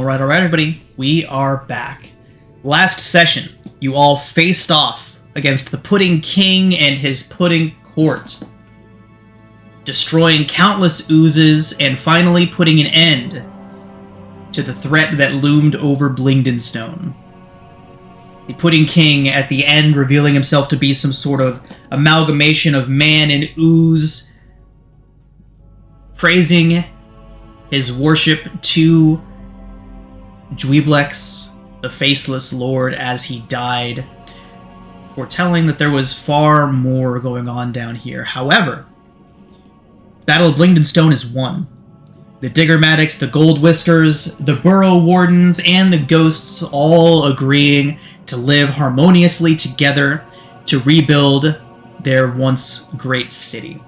Alright, everybody. We are back. Last session, you all faced off against the Pudding King and his Pudding Court, destroying countless oozes and finally putting an end to the threat that loomed over Blingdenstone. The Pudding King, at the end, revealing himself to be some sort of amalgamation of man and ooze, praising his worship to Dweeblex, the Faceless Lord, as he died, foretelling that there was far more going on down here. However, Battle of Blingdenstone is won. The Diggermatics, the Gold Whiskers, the Burrow Wardens, and the Ghosts all agreeing to live harmoniously together to rebuild their once great city.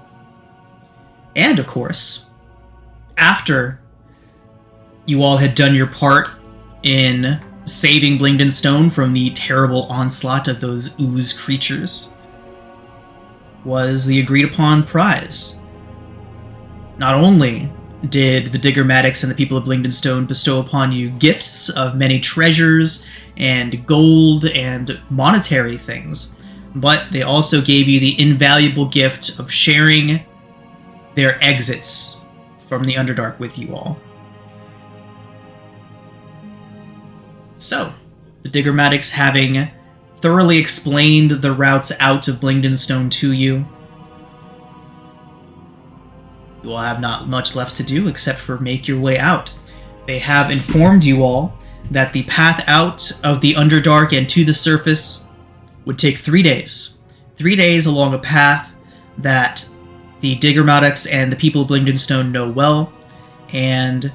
And, of course, after you all had done your part in saving Blingdenstone from the terrible onslaught of those ooze creatures, was the agreed-upon prize. Not only did the Diggermatics and the people of Blingdenstone bestow upon you gifts of many treasures and gold and monetary things, but they also gave you the invaluable gift of sharing their exits from the Underdark with you all. So, the Diggermatics, having thoroughly explained the routes out of Blingdenstone to you, you all have not much left to do except for make your way out. They have informed you all that the path out of the Underdark and to the surface would take 3 days. 3 days along a path that the Diggermatics and the people of Blingdenstone know well, and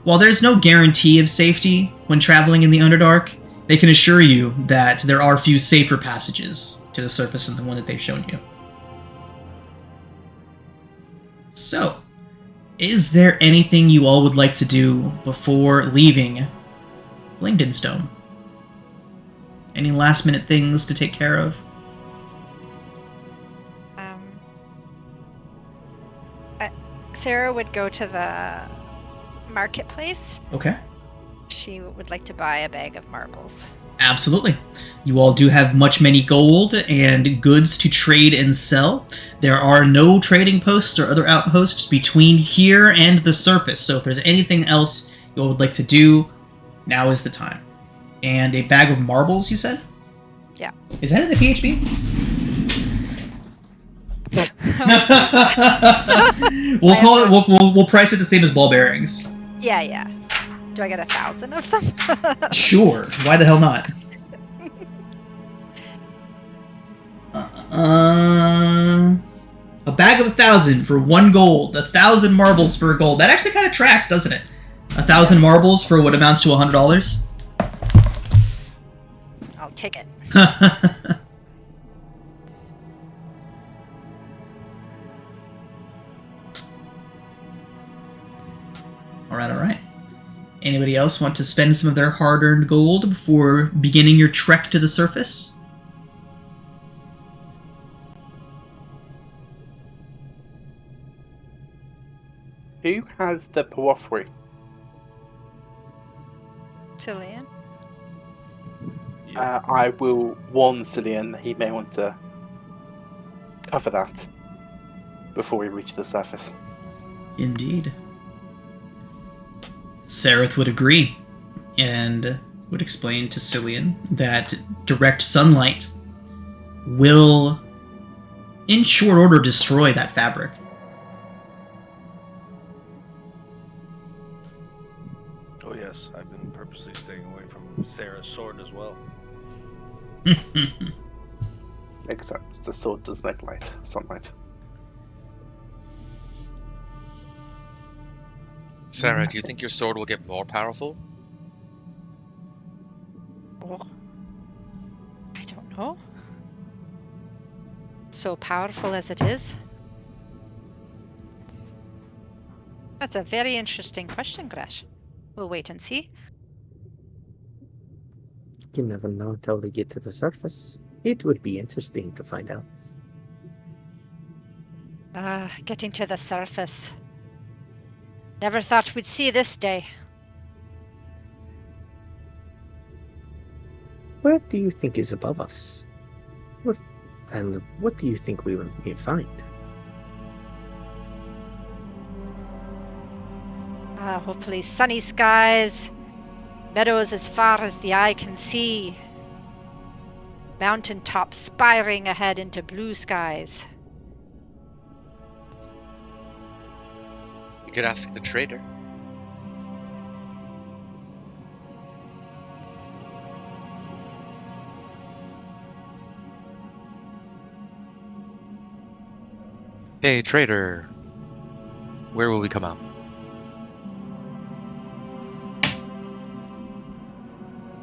while there's no guarantee of safety when traveling in the Underdark, they can assure you that there are few safer passages to the surface than the one that they've shown you. So, is there anything you all would like to do before leaving Blingdenstone? Any last-minute things to take care of? Sarah would go to the marketplace. Okay. She would like to buy a bag of marbles. Absolutely. You all do have many gold and goods to trade and sell. There are no trading posts or other outposts between here and the surface, so if there's anything else you all would like to do, now is the time. And a bag of marbles, you said? Yeah. Is that in the PHP? We'll call it. We'll price it the same as ball bearings. Yeah. Do I get 1,000 of them? Sure. Why the hell not? A bag of 1,000 for 1 gold. 1,000 marbles for a gold. That actually kind of tracks, doesn't it? 1,000 marbles for what amounts to $100. I'll take it. All right. Anybody else want to spend some of their hard-earned gold before beginning your trek to the surface? Who has the porphyry? Cillian? I will warn Cillian that he may want to cover that before we reach the surface. Indeed. Sareth would agree, and would explain to Cillian that direct sunlight will, in short order, destroy that fabric. Oh yes, I've been purposely staying away from Sarah's sword as well. Makes sense. The sword does make sunlight. Sarah, do you think your sword will get more powerful? Oh, I don't know. So powerful as it is? That's a very interesting question, Gresh. We'll wait and see. You never know until we get to the surface. It would be interesting to find out. Getting to the surface. Never thought we'd see this day. Where do you think is above us? And what do you think we may find? Hopefully sunny skies, meadows as far as the eye can see, mountain tops spiring ahead into blue skies. You could ask the trader. Hey, trader. Where will we come out?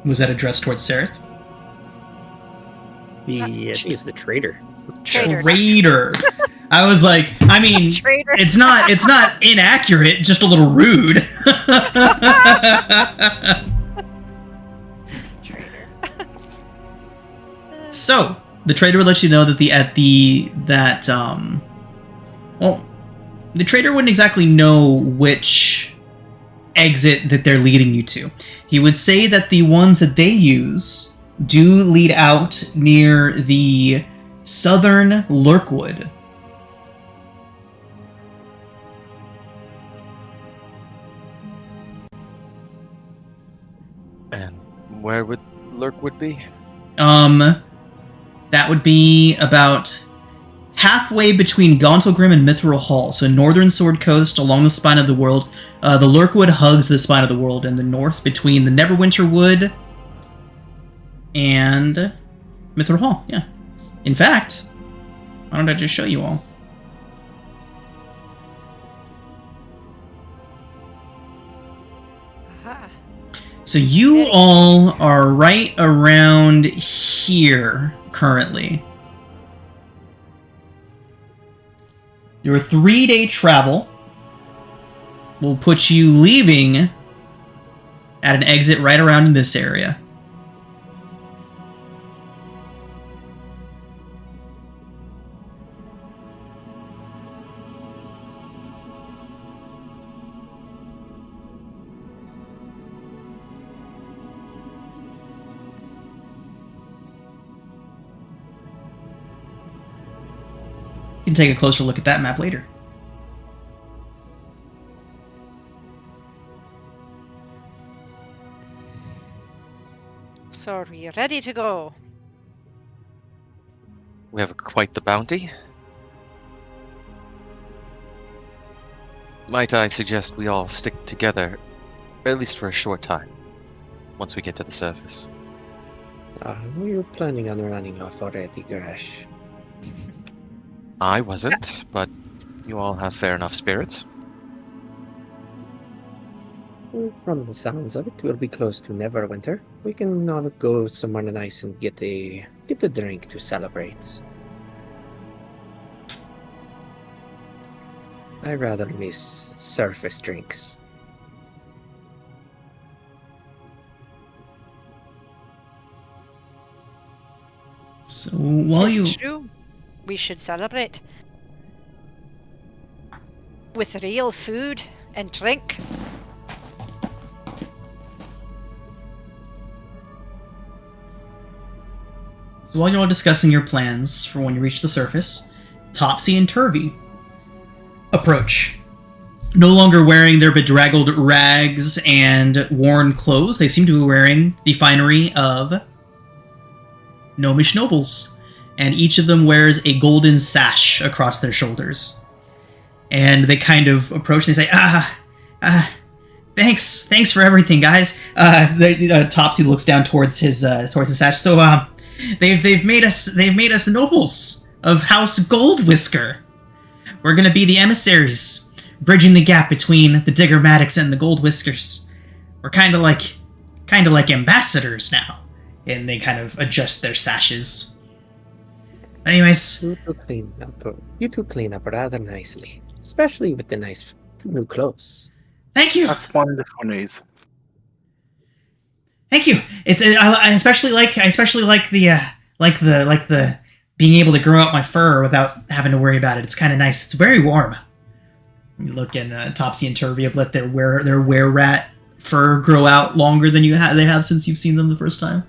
Was that addressed towards Sereth? He is the traitor. Trader. I was like, I mean, Trader. it's not inaccurate, just a little rude. Trader. So the trader would let you know that the trader wouldn't exactly know which exit that they're leading you to. He would say that the ones that they use do lead out near the southern Lurkwood. And where would Lurkwood be? That would be about halfway between Gauntlgrim and Mithril Hall, so northern Sword Coast along the Spine of the World. The Lurkwood hugs the Spine of the World in the north between the Neverwinter Wood and Mithril Hall, yeah. In fact, why don't I just show you all? Aha. So you all are right around here currently. Your 3-day travel will put you leaving at an exit right around in this area. You can take a closer look at that map later. So are we ready to go? We have quite the bounty. Might I suggest we all stick together, at least for a short time, once we get to the surface? We were planning on running off already, Grash. I wasn't, but you all have fair enough spirits. From the sounds of it, we'll be close to Neverwinter. We can all go somewhere nice and get a drink to celebrate. I rather miss surface drinks. So while you... It's true. We should celebrate with real food and drink. So while you're all discussing your plans for when you reach the surface, Topsy and Turvy approach. No longer wearing their bedraggled rags and worn clothes, they seem to be wearing the finery of gnomish nobles. And each of them wears a golden sash across their shoulders. And they kind of approach and they say, thanks for everything, guys. Topsy looks down towards his sash. So, they've made us nobles of House Goldwhisker. We're gonna be the emissaries, bridging the gap between the Diggermatics and the Goldwhiskers. We're kind of like ambassadors now. And they kind of adjust their sashes. Anyways, You two clean up rather nicely, especially with the nice new clothes. thank you. That's wonderful news. Thank you. I especially like the being able to grow out my fur without having to worry about it. It's kind of nice. It's very warm. You look, and Topsy and Turvy have let their were rat fur grow out longer than they have since you've seen them the first time.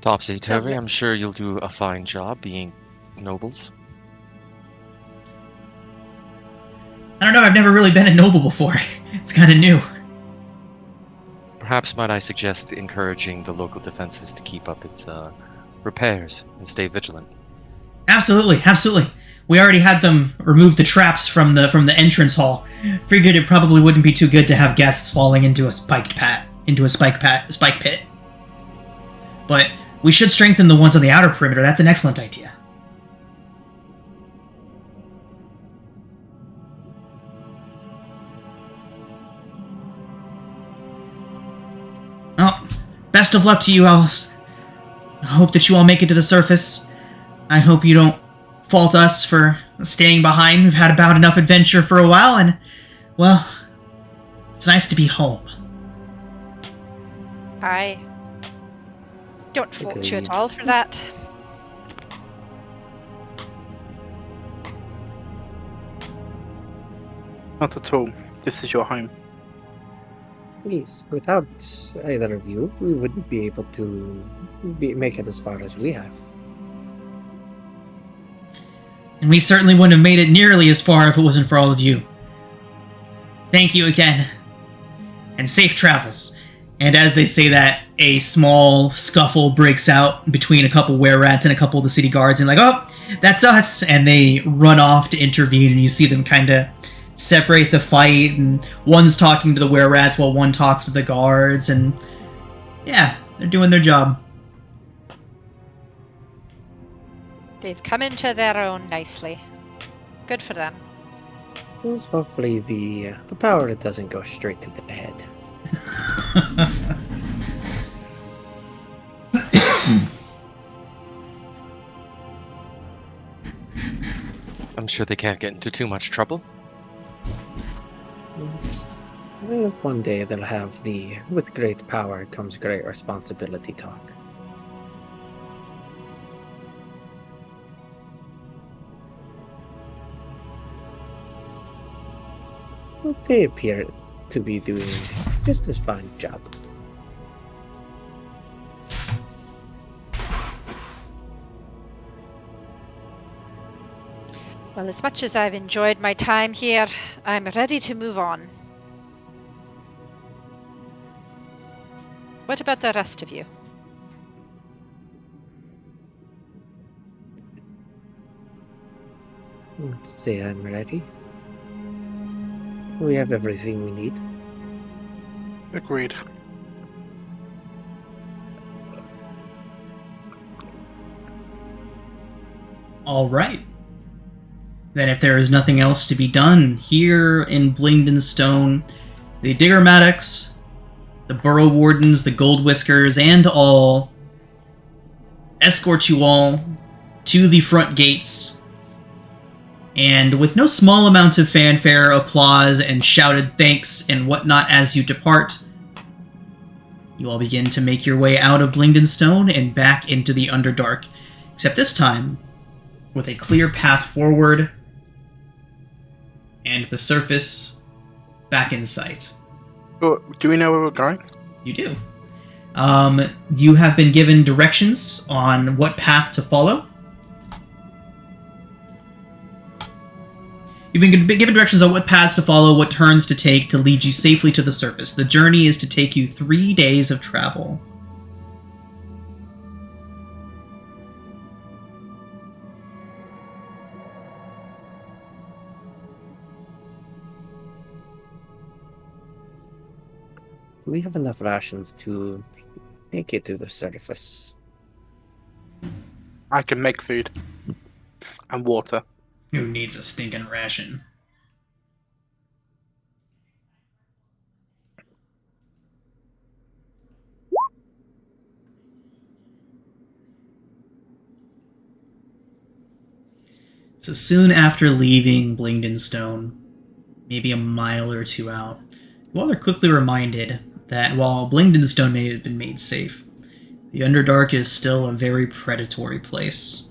Topsy-turvy, So- I'm sure you'll do a fine job being nobles. I don't know, I've never really been a noble before. It's kind of new. Perhaps might I suggest encouraging the local defenses to keep up its repairs and stay vigilant. Absolutely, absolutely. We already had them remove the traps from the entrance hall. Figured it probably wouldn't be too good to have guests falling into a spike pit. But we should strengthen the ones on the outer perimeter. That's an excellent idea. Well, best of luck to you all. I hope that you all make it to the surface. I hope you don't fault us for staying behind. We've had about enough adventure for a while, and, well, it's nice to be home. I don't fault you Agreed. at all for that. Not at all. This is your home. Please, without either of you, we wouldn't be able to make it as far as we have. And we certainly wouldn't have made it nearly as far if it wasn't for all of you. Thank you again. And safe travels. And as they say that, a small scuffle breaks out between a couple were-rats and a couple of the city guards, and like, oh, that's us! And they run off to intervene, and you see them kind of separate the fight, and one's talking to the were-rats while one talks to the guards, and yeah, they're doing their job. They've come into their own nicely. Good for them. Well, hopefully the power doesn't go straight to the head. I'm sure they can't get into too much trouble. Well, one day they'll have the "with great power comes great responsibility" talk. Well, they appear to be doing just as fine job. Well, as much as I've enjoyed my time here, I'm ready to move on. What about the rest of you? Say I'm ready. We have everything we need. Agreed. All right. Then if there is nothing else to be done here in Blingdenstone, the Diggermatics, the Burrow Wardens, the Gold Whiskers, and all escort you all to the front gates. And with no small amount of fanfare, applause, and shouted thanks and whatnot as you depart, you all begin to make your way out of Blingdenstone and back into the Underdark. Except this time, with a clear path forward and the surface back in sight. Oh, do we know where we're going? You do. You have been given directions on what path to follow. You've been given directions on what paths to follow, what turns to take to lead you safely to the surface. The journey is to take you 3 days of travel. We have enough rations to make it to the surface. I can make food. And water. Who needs a stinking ration? So soon after leaving Blingdenstone, maybe a mile or two out, you all are quickly reminded that while Blingdenstone may have been made safe, the Underdark is still a very predatory place.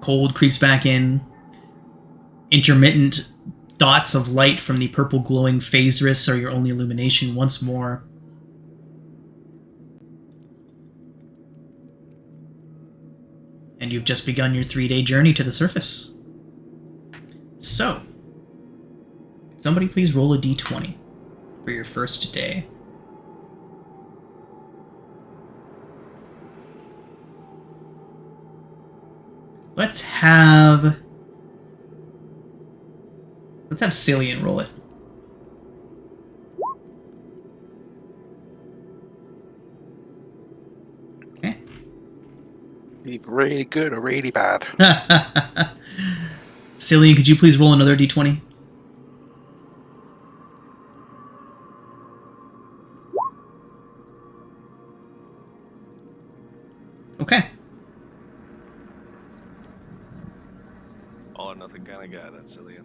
Cold creeps back in. Intermittent dots of light from the purple glowing phase risks are your only illumination once more. and you've just begun your 3-day journey to the surface. So, somebody please roll a d20 for your first day. Let's have Cillian roll it. Okay. Either really good or really bad. Cillian, could you please roll another d20? Okay. All or nothing kind of guy, that Cillian.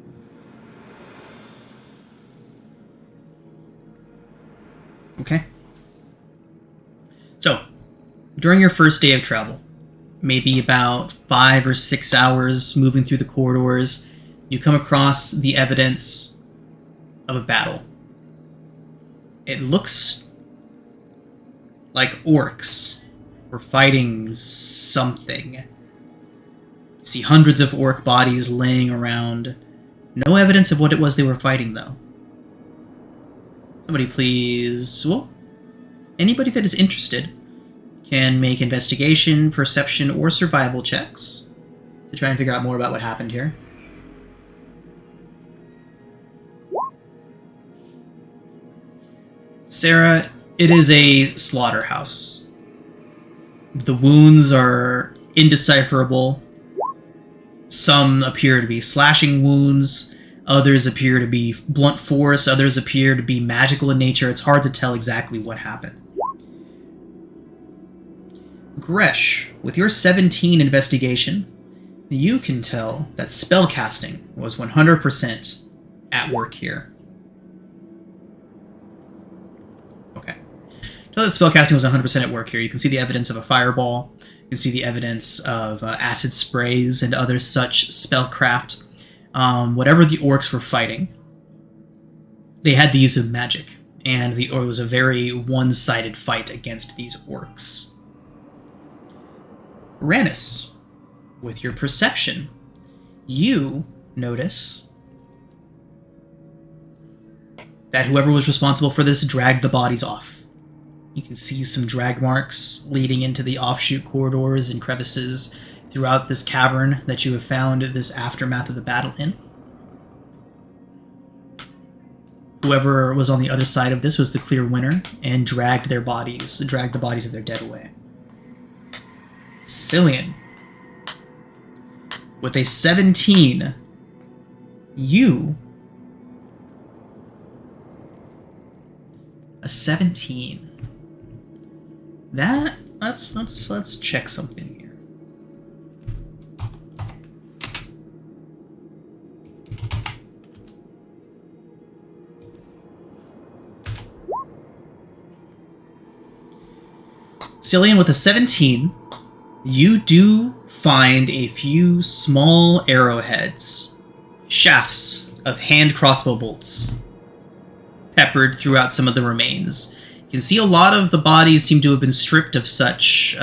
Okay. So, during your first day of travel, maybe about 5 or 6 hours moving through the corridors, you come across the evidence of a battle. It looks like orcs were fighting something. You see hundreds of orc bodies laying around. No evidence of what it was they were fighting, though. Somebody please... Well, anybody that is interested can make investigation, perception, or survival checks to try and figure out more about what happened here. Sarah, it is a slaughterhouse. The wounds are indecipherable. Some appear to be slashing wounds, others appear to be blunt force, others appear to be magical in nature. It's hard to tell exactly what happened. Gresh, with your 17 investigation, you can tell that spellcasting was 100% at work here. Okay. Tell that spellcasting was 100% at work here. You can see the evidence of a fireball. You can see the evidence of acid sprays and other such spellcraft. Whatever the orcs were fighting, they had the use of magic, and it was a very one-sided fight against these orcs. Rannis, with your perception, you notice that whoever was responsible for this dragged the bodies off. You can see some drag marks leading into the offshoot corridors and crevices throughout this cavern that you have found this aftermath of the battle in. Whoever was on the other side of this was the clear winner and dragged the bodies of their dead away. Cillian, with a 17, you... A 17. That... Let's check something here. Cillian, with a 17, you do find a few small arrowheads, shafts of hand crossbow bolts, peppered throughout some of the remains. You can see a lot of the bodies seem to have been stripped of such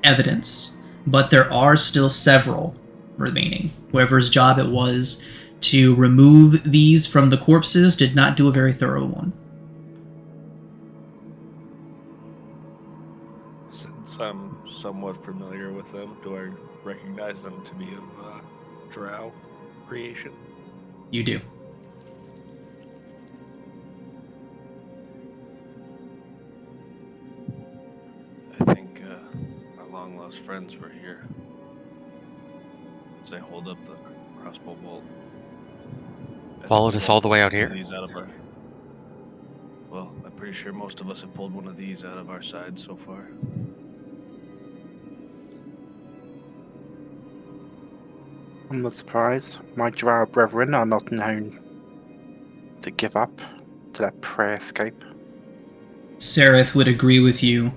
evidence, but there are still several remaining. Whoever's job it was to remove these from the corpses did not do a very thorough one. Since I'm somewhat familiar with them, do I recognize them to be of drow creation? You do. I think my long-lost friends were here. As I hold up the crossbow bolt. Followed us all the way out here? These out of our... Well, I'm pretty sure most of us have pulled one of these out of our side so far. I'm not surprised. My drow brethren are not known to give up, to let prey escape. Sereth would agree with you,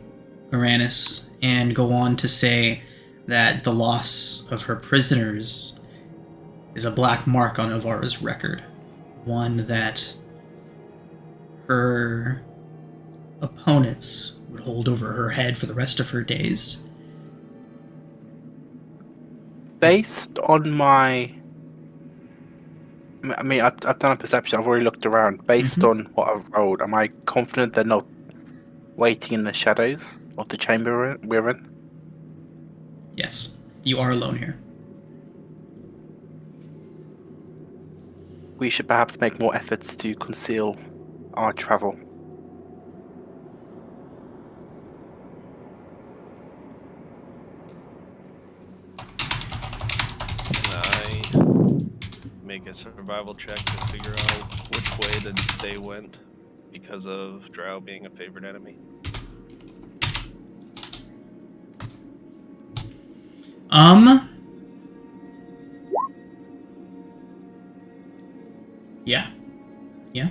Uranus, and go on to say that the loss of her prisoners is a black mark on Avara's record. One that her opponents would hold over her head for the rest of her days. Based on my... I mean, I've done a perception. I've already looked around. Based on what I've rolled, am I confident they're not waiting in the shadows of the chamber we're in? Yes, you are alone here. We should perhaps make more efforts to conceal our travel. Can I make a survival check to figure out which way they went because of Drow being a favorite enemy? Yeah. Yeah.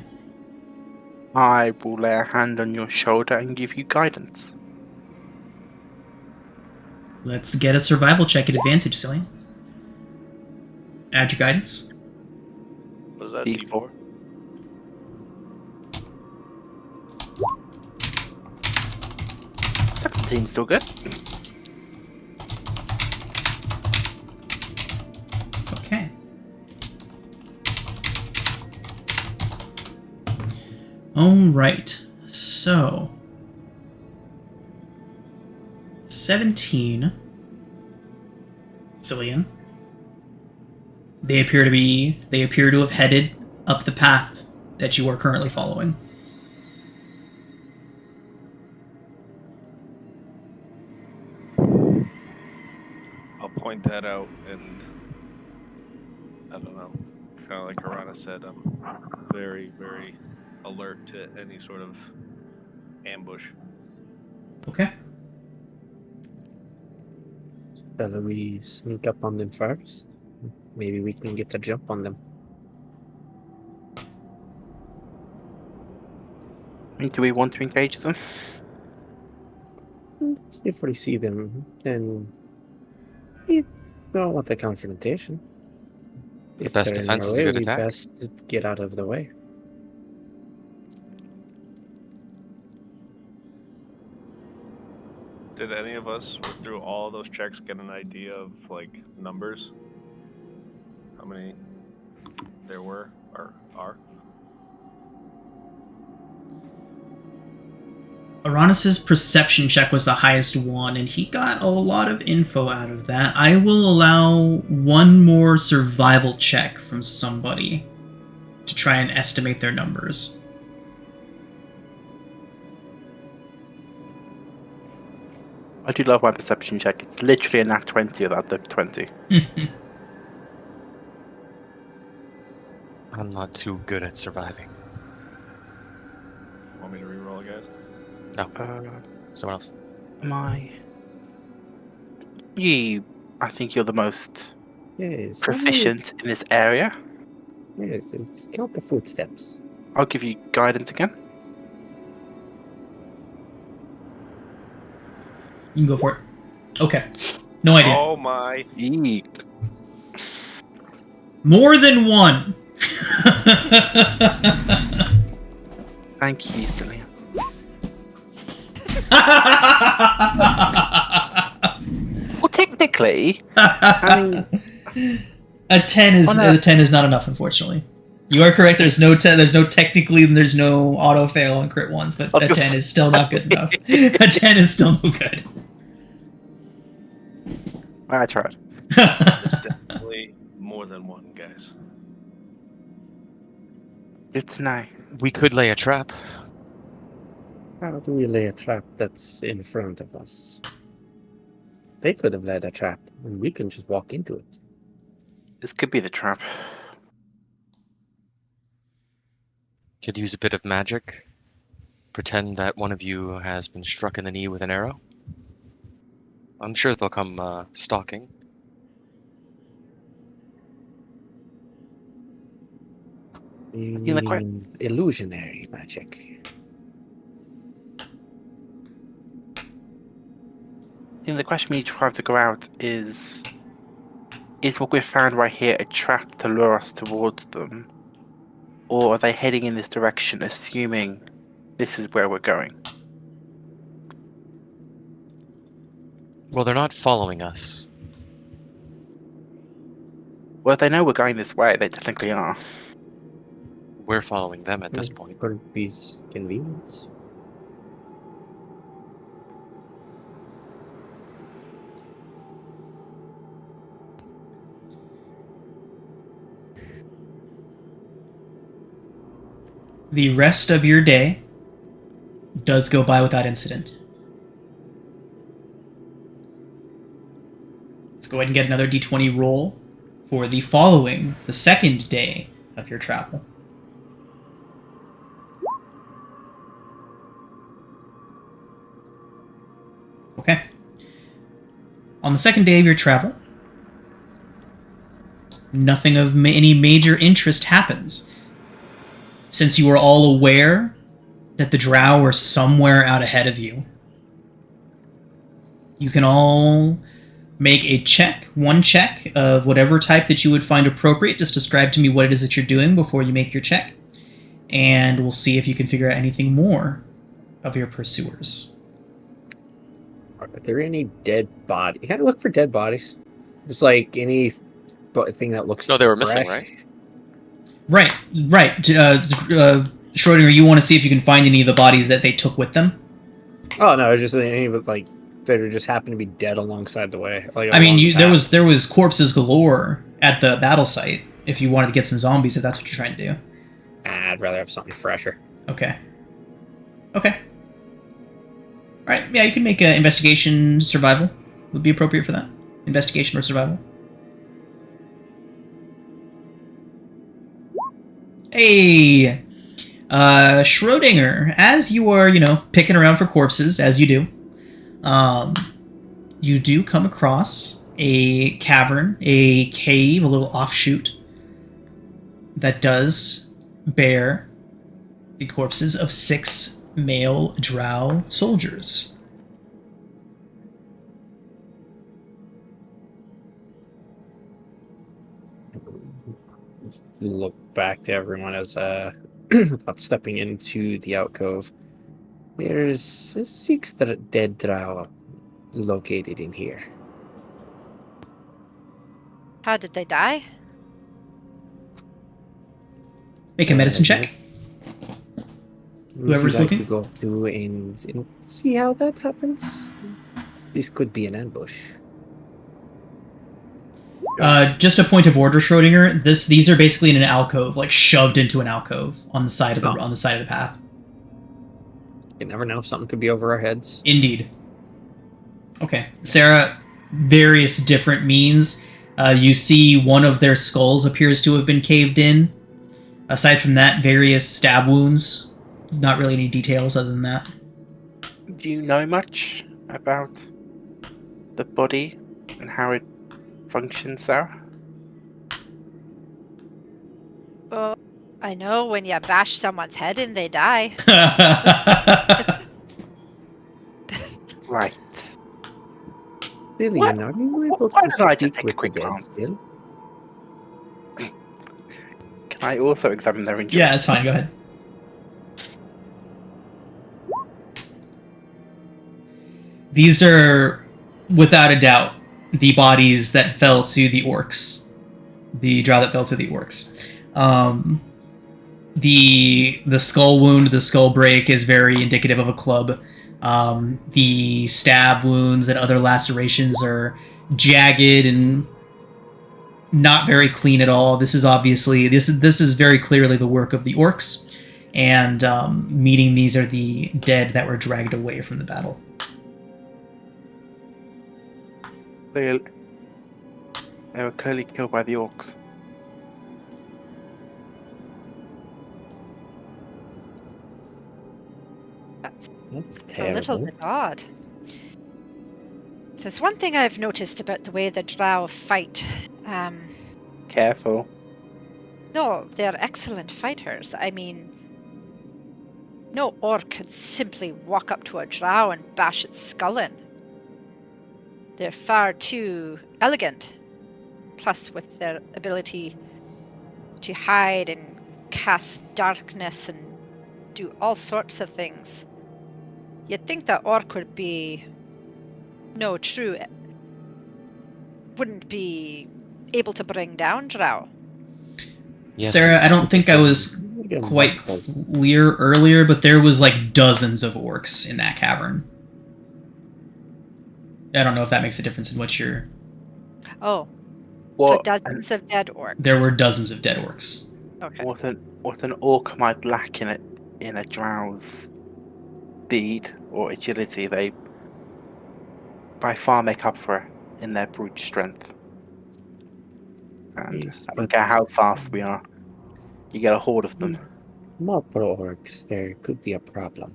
I will lay a hand on your shoulder and give you guidance. Let's get a survival check at advantage, Cillian. Add your guidance. Was that D4? D4? 17 still good. Okay. Alright. So 17. Cillian. They appear to have headed up the path that you are currently following. I'll point that out, and I don't know. Kind of like Arana said, I'm very, very alert to any sort of ambush. Okay. Shall we sneak up on them first? Maybe we can get a jump on them. I mean, do we want to engage them? If we see them, then if we don't want a confrontation. If best they're in defense our is a way, good we attack. best get out of the way. Did any of us, through all those checks, get an idea of like numbers? How many there were or are? Aranis's perception check was the highest one, and he got a lot of info out of that. I will allow one more survival check from somebody to try and estimate their numbers. I do love my perception check. It's literally a nat 20 without the 20. I'm not too good at surviving. Want me to reroll, guys? Someone else. I think you're the most Yes. proficient in this area. Yes, it's count the footsteps. I'll give you guidance again. You can go for it. Okay. No idea. Oh my! Eek. More than one. Thank you, Cillian. Well, technically, I mean, a 10 is not enough, unfortunately. You are correct. There's no technically there's no auto fail on crit ones, but a 10 is still not good enough. A 10 is still no good. I tried. There's definitely more than one, guys. Good to know. We could lay a trap. How do we lay a trap that's in front of us? They could have laid a trap, and we can just walk into it. This could be the trap. Could use a bit of magic. Pretend that one of you has been struck in the knee with an arrow. I'm sure they'll come stalking. You You look right. mean illusionary magic? I think the question we need to try and figure out is what we've found right here a trap to lure us towards them? Or are they heading in this direction, assuming this is where we're going? Well, they're not following us. Well, they know we're going this way. They technically are. We're following them at this point. Could be convenience. The rest of your day does go by without incident. Let's go ahead and get another d20 roll for the following, the second day of your travel. Okay. On the second day of your travel, nothing of any major interest happens. Since you are all aware that the drow are somewhere out ahead of you, you can all make a check, one check of whatever type that you would find appropriate. Just describe to me what it is that you're doing before you make your check, and we'll see if you can figure out anything more of your pursuers. Are there any dead bodies? Can I look for dead bodies? Just like any thing that looks. No, they were missing, fresh? right? Right. Schrodinger, you want to see if you can find any of the bodies that they took with them? Oh no, it's just any of it like that just happened to be dead alongside the way. Like I mean, along the path. there was corpses galore at the battle site. If you wanted to get some zombies, if that's what you're trying to do. I'd rather have something fresher. Okay. All right. Yeah, you can make an investigation survival. Would be appropriate for that. Investigation or survival. Hey, Schrodinger, as you are, picking around for corpses, as you do, you do come across a cavern, a cave, a little offshoot that does bear the corpses of 6 male drow soldiers. Look back to everyone as without stepping into the alcove. There's 6 dead drow located in here. How did they die? Make a medicine check. Whoever's Would you like looking? to go through and see how that happens? This could be an ambush. Just a point of order, Schrodinger. These are basically in an alcove, like shoved into an alcove on the side of the path. You never know; something could be over our heads. Indeed. Okay, Sarah. Various different means. You see one of their skulls appears to have been caved in. Aside from that, various stab wounds. Not really any details other than that. Do you know much about the body and how it functions, Sarah? Well, I know when you bash someone's head in, they die. Right. Lillian, are you able Why to don't I just speak take a with quick the dead glance? still? Can I also examine their injuries? Yeah, it's fine. Go ahead. These are, without a doubt, the bodies that fell to the orcs. The drow that fell to the orcs. The skull wound, the skull break is very indicative of a club. The stab wounds and other lacerations are jagged and not very clean at all. This is obviously this is very clearly the work of the orcs, and meaning these are the dead that were dragged away from the battle. They were clearly killed by the orcs. That's It's a little terrible. bit odd. There's one thing I've noticed about the way the drow fight. Careful. No, they're excellent fighters. I mean, no orc could simply walk up to a drow and bash its skull in. They're far too elegant. Plus, with their ability to hide and cast darkness and do all sorts of things. You'd think that orc would be wouldn't be able to bring down drow. Yes. Sarah, I don't think I was Get 'em quite muffled. clear earlier, but there was like dozens of orcs in that cavern. I don't know if that makes a difference in what you're... Oh, so What dozens of dead orcs. There were dozens of dead orcs. Okay. what an orc might lack in a drow's speed or agility, they by far make up for in their brute strength. And Yes, I don't but- care how fast we are, you get a horde of them. Multiple orcs, there could be a problem.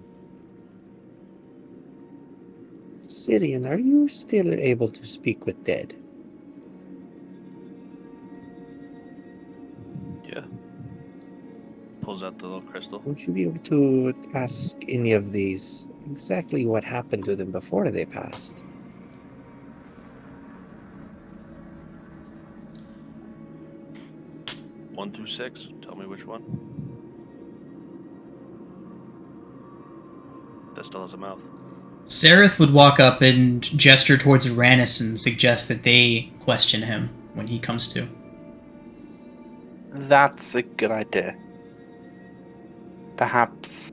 Syrian, are you still able to speak with dead? Yeah. Pulls out the little crystal. Would you be able to ask any of these exactly what happened to them before they passed? One through 6. Tell me which one. That still has a mouth. Sareth would walk up and gesture towards Uranus and suggest that they question him when he comes to. That's a good idea. Perhaps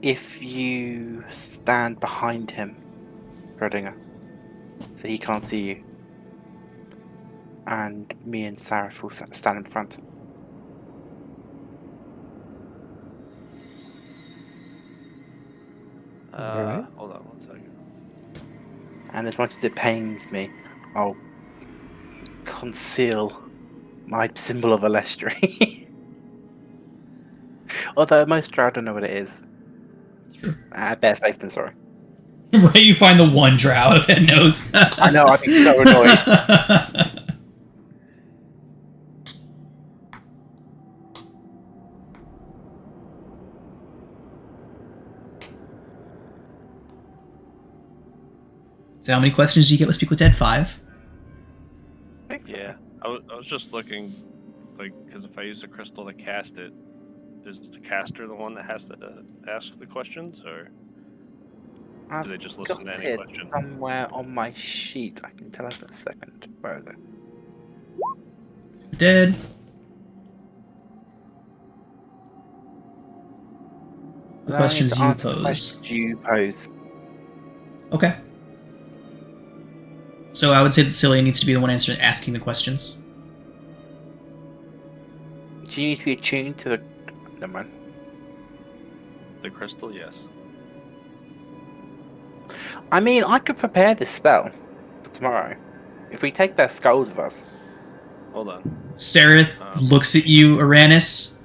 if you stand behind him, Schrodinger, so he can't see you, and me and Sarah will stand in front. Alright. Hold on 1 second. And as much as it pains me, I'll conceal my symbol of Alestri. Although most drow don't know what it is. Sure. Better safe than sorry. Right, you find the one drow that knows. I know, I'd be so annoyed. So how many questions do you get with Speak with Dead? 5? Thanks. Yeah. I was just looking, like, because if I use a crystal to cast it, is the caster the one that has to ask the questions, or I've do they just listen got to any it question? somewhere on my sheet. I can tell us in a second. Where is it? Dead. The Allowing questions to you answer the pose. questions you pose. Okay. So I would say that Cilia needs to be the one asking the questions. Do you need to be attuned to the... Never mind. The crystal, yes. I mean, I could prepare this spell for tomorrow. If we take their skulls with us. Hold on. Sareth looks at you, Uranus,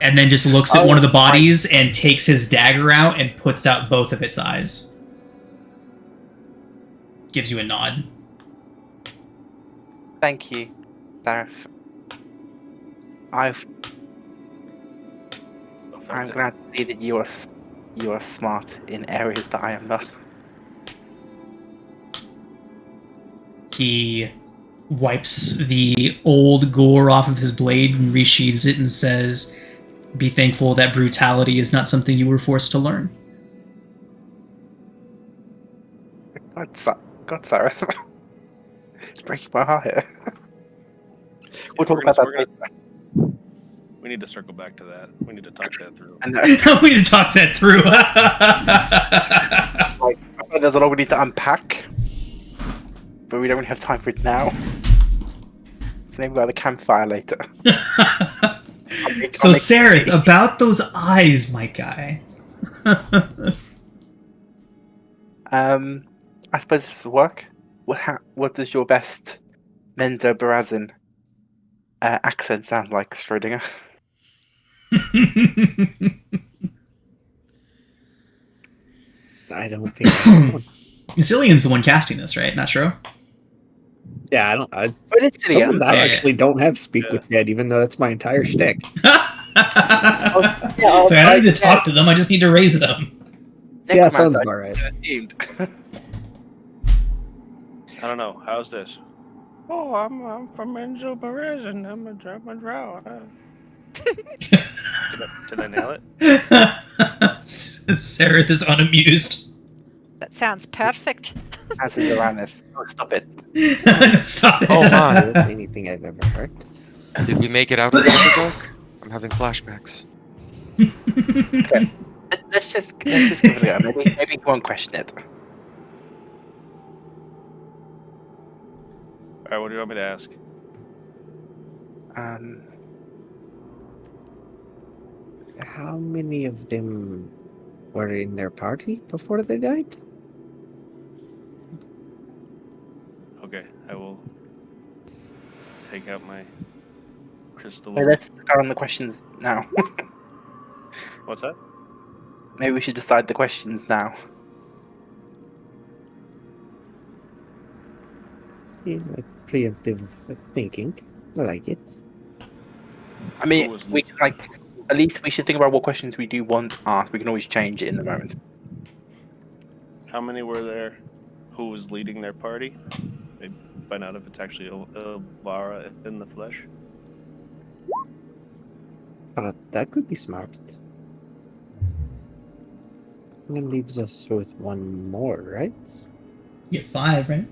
and then just looks at one of the bodies and takes his dagger out and puts out both of its eyes. Gives you a nod. Thank you, Dareth. I'm glad to see that you are smart in areas that I am not. He wipes the old gore off of his blade and resheathes it and says, "Be thankful that brutality is not something you were forced to learn." God, Sarah. It's breaking my heart here. We'll talk about that later. We need to circle back to that. We need to talk that through. I know. We need to talk that through. Like, I think there's a lot we need to unpack, but we don't really have time for it now. So maybe we'll have a campfire later. So, Sareth, about those eyes, my guy. I suppose this will work. What does your best Menzo Barazin accent sound like, Schrodinger? I don't think. Cillian's the one casting this, right? Not sure. Yeah, I don't. But it's Some of that Yeah. actually don't have Speak Yeah. with Dead, even though that's my entire shtick. So I don't need to talk to them, I just need to raise them. Yeah, sounds about right. Assumed. I don't know. How's this? Oh, I'm from Enzo Perez, and I'm a drow. Did I nail it? Sareth is unamused. That sounds perfect. As is Uranus. Oh, stop it. Stop it. Oh my. Not anything I've ever heard. Did we make it out of the Underdark? I'm having flashbacks. Let's just give it a go. Maybe he won't question it. Alright, what do you want me to ask? How many of them were in their party before they died? Okay, I will take out my crystal. Hey, let's start on the questions now. What's that? Maybe we should decide the questions now. Yeah, like preemptive thinking. I like it. I mean, Who was we can, at least we should think about what questions we do want asked. We can always change it in the moment. How many were there? Who was leading their party? Maybe find out if it's actually Elvara in the flesh. That could be smart. And that leaves us with one more, right? You get 5, right?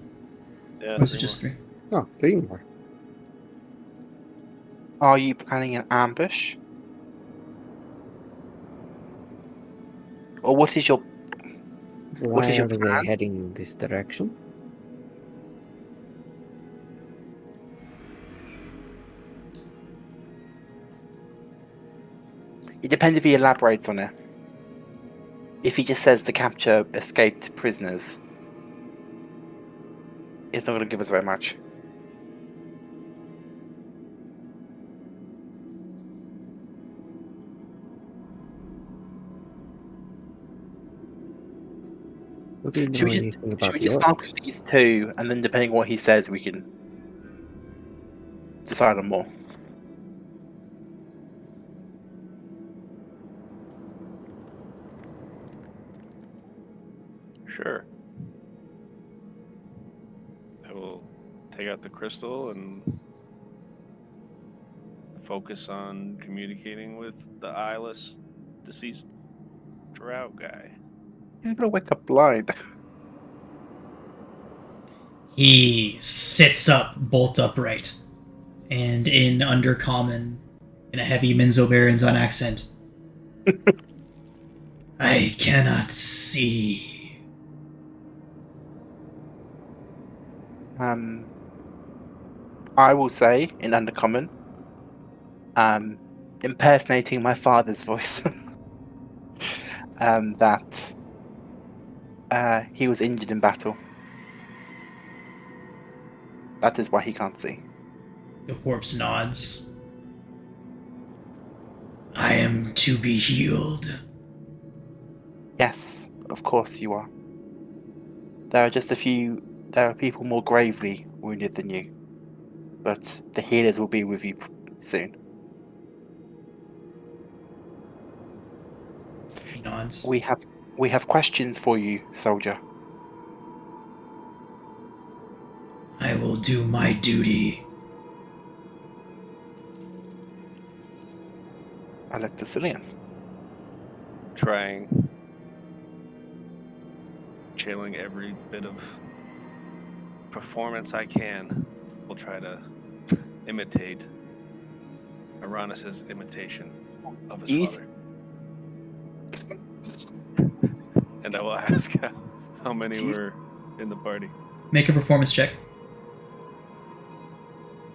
Yeah, Or was it 3 just more. 3? Oh, 3 more. Are you planning an ambush? Or what is your Why your are they plan? heading this direction? It depends if he elaborates on it. If he just says to capture escaped prisoners, it's not going to give us very much. What do you know Should anything about we the just start with orcs? these two, and then depending on what he says, we can decide on more. Sure. I will take out the crystal and focus on communicating with the eyeless, deceased drow guy. He's going to wake up blind. He sits up, bolt upright, and in Undercommon, in a heavy Minzo Baronzon accent, I cannot see. I will say in Undercommon, impersonating my father's voice, that he was injured in battle. That is why he can't see. The corpse nods. I am to be healed. Yes, of course you are. There are people more gravely wounded than you, but the healers will be with you soon. He nods. We have questions for you, soldier. I will do my duty. Electricillion. Channeling every bit of performance I can. We'll try to imitate Uranus's imitation of his father. And I will ask how many were in the party. Make a performance check.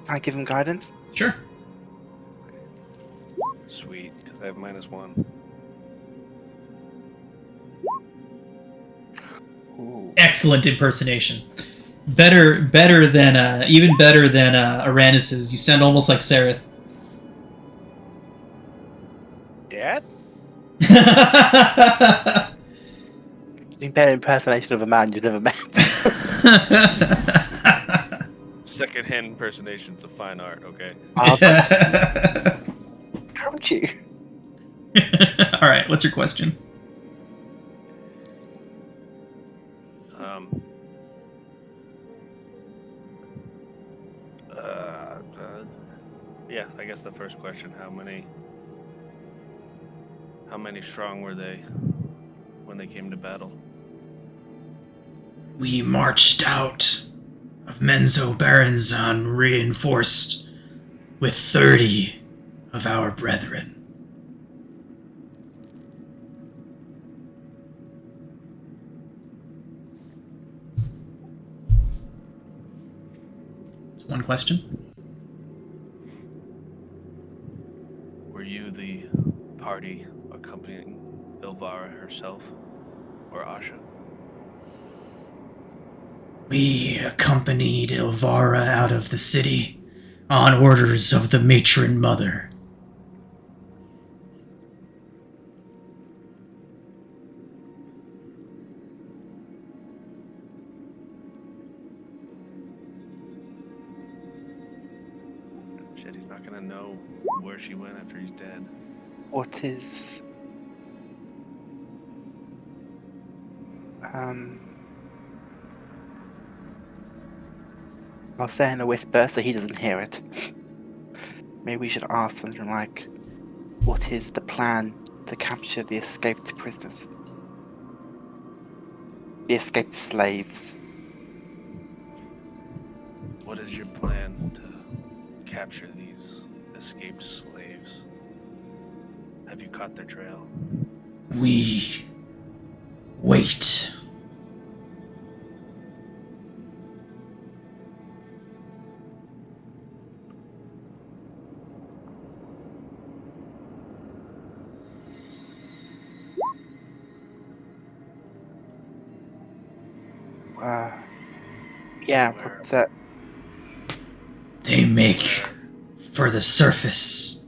Can I give him guidance? Sure. Sweet, because I have -1. Ooh. Excellent impersonation. Better than even better than Uranus's. You sound almost like Sereth. Dad? Doing better impersonation of a man you've never met. Second-hand impersonation's a fine art, okay? Don't you? All right. What's your question? Yeah, I guess the first question: how many strong were they when they came to battle? We marched out of Menzo Baranzan reinforced with 30 of our brethren. It's one question. Were you the party accompanying Ilvara herself, or Asha? We accompanied Ilvara out of the city on orders of the matron mother. Shit, he's not gonna know where she went after he's dead. What is... I'll say in a whisper so he doesn't hear it. Maybe we should ask something like, what is the plan to capture the escaped prisoners? The escaped slaves. What is your plan to capture these escaped slaves? Have you caught their trail? We wait. Yeah, Where? but They make for the surface.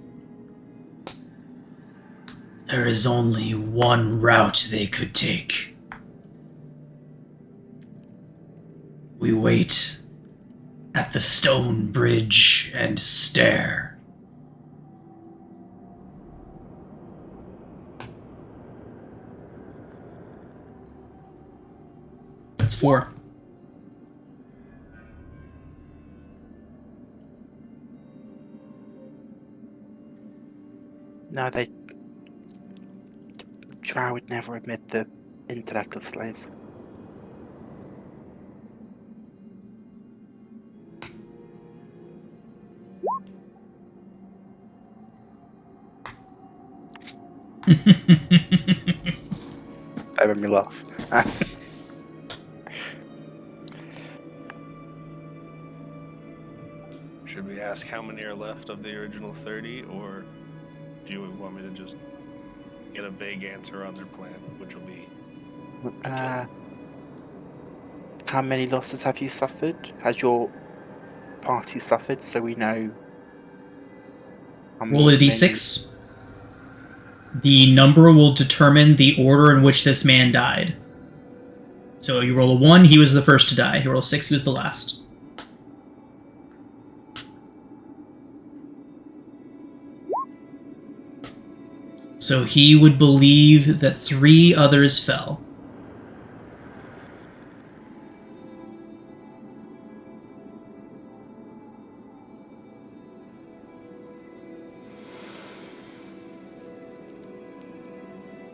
There is only one route they could take. We wait at the stone bridge and stare. That's 4. no, they... Drow would never admit the intellect of slaves. That made me laugh. Should we ask how many are left of the original 30, or do you want me to just get a vague answer on their plan, which will be... How many losses have you suffered? Has your party suffered, so we know how Roll a many... d6. The number will determine the order in which this man died. So you roll a 1, he was the first to die. You roll a 6, he was the last. So he would believe that 3 others fell.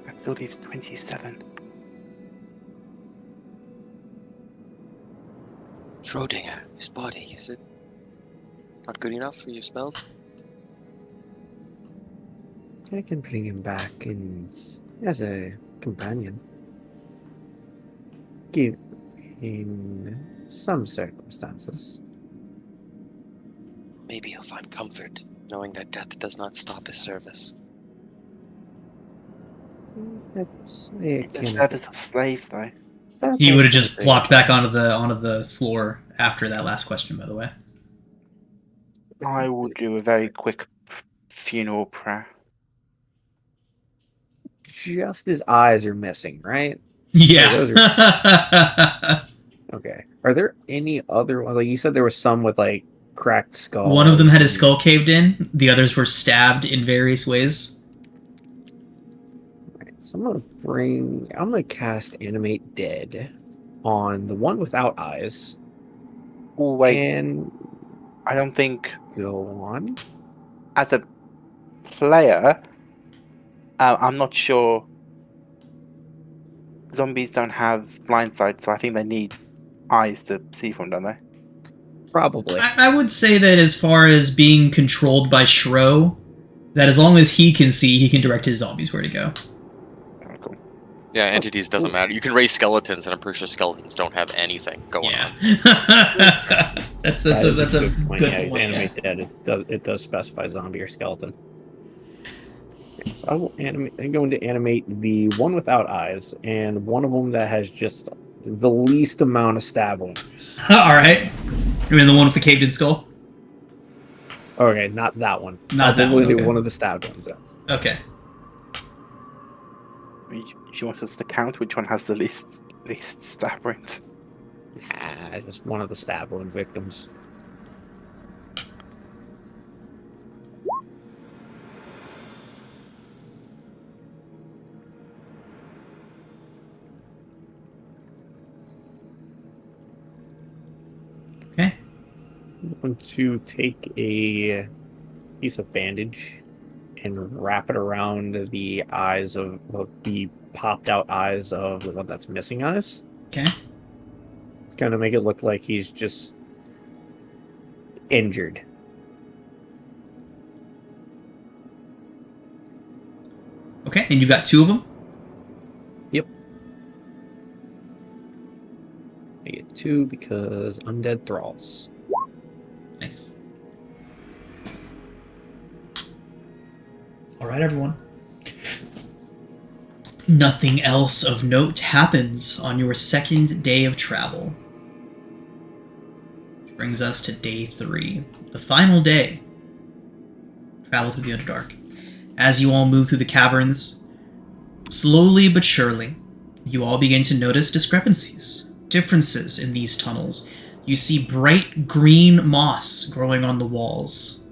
That still leaves 27. Schrodinger, his body, is it not good enough for your spells? I can bring him back as a companion. In some circumstances. Maybe he'll find comfort knowing that death does not stop his service. That's In the service of slaves, though. He would have just plopped back onto the floor after that last question, by the way. I will do a very quick funeral prayer. Just his eyes are missing, right? Yeah. those Okay. Are there any other ones? Like you said, there was some with like cracked skulls. One of them had his skull caved in. The others were stabbed in various ways. Right, so I'm gonna cast Animate Dead on the one without eyes. Oh wait, And I don't think go on. as a player, I'm not sure. zombies don't have blind sight, so I think they need eyes to see from, don't they? Probably. I would say that as far as being controlled by Shro, that as long as he can see, he can direct his zombies where to go. Oh, cool. Yeah, entities doesn't matter. You can raise skeletons, and I'm pretty sure skeletons don't have anything going on. that's That a is good point. point. Yeah, he's Yeah. animate dead. It does specify zombie or skeleton. So I will animate. I'm going to animate the one without eyes, and one of them that has just the least amount of stab wounds. All right. I mean the one with the caved-in skull. Okay, not that one. Not that Probably one, okay. one of the stabbed ones. Then. Okay. She wants us to count which one has the least stab wounds. Nah, just one of the stab wound victims. Okay. I'm going to take a piece of bandage and wrap it around the eyes of the popped out eyes of the one that's missing eyes. Okay. It's going to make it look like he's just injured. Okay, and you got two of them? Yep. I get 2 because undead thralls. Nice. All right, everyone. Nothing else of note happens on your second day of travel. Which brings us to day 3, the final day. Travel through the Underdark. As you all move through the caverns, slowly but surely, you all begin to notice discrepancies, differences in these tunnels. You see bright green moss growing on the walls.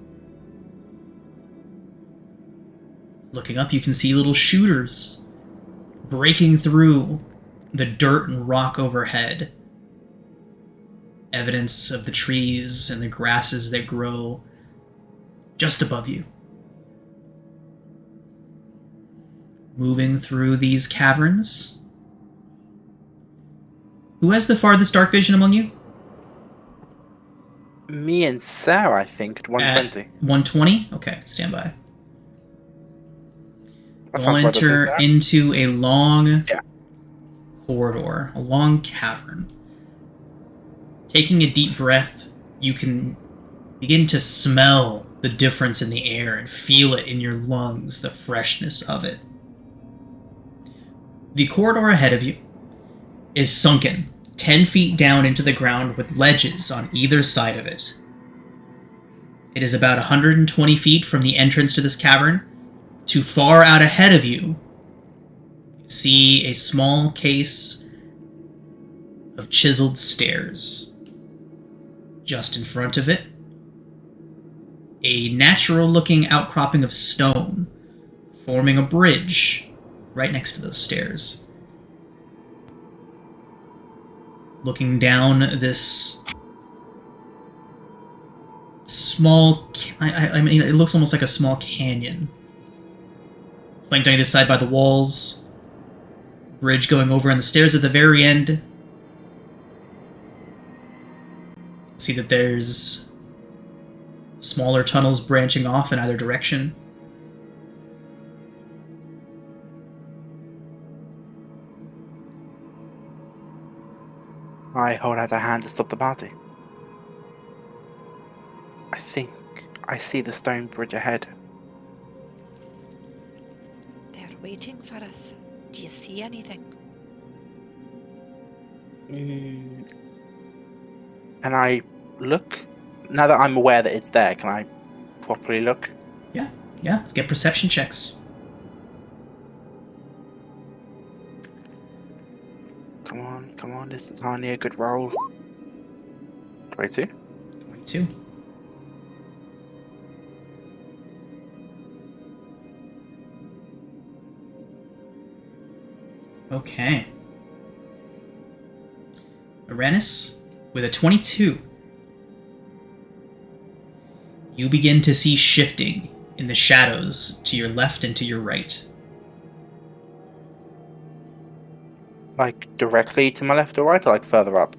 Looking up, you can see little shooters breaking through the dirt and rock overhead. Evidence of the trees and the grasses that grow just above you. Moving through these caverns. Who has the farthest dark vision among you? Me and Sarah, I think, at 120. 120? Okay, stand by. That We'll sounds right, doesn't enter it, Sarah? into a long Yeah. corridor, a long cavern. Taking a deep breath, you can begin to smell the difference in the air and feel it in your lungs, the freshness of it. The corridor ahead of you is sunken 10 feet down into the ground with ledges on either side of it. It is about 120 feet from the entrance to this cavern. To far out ahead of you, you see a small case of chiseled stairs. Just in front of it, a natural-looking outcropping of stone, forming a bridge right next to those stairs. Looking down this small... I mean, it looks almost like a small canyon. Flanked on either side by the walls. Bridge going over on the stairs at the very end. See that there's smaller tunnels branching off in either direction. I hold out a hand to stop the party. I think I see the stone bridge ahead. They're waiting for us. Do you see anything? Can I look? Now that I'm aware that it's there, can I properly look? Yeah, let's get perception checks. Come on, this is only a good roll. 22? 22. Okay. Arenis, with a 22, you begin to see shifting in the shadows to your left and to your right. like directly to my left or right, or like further up?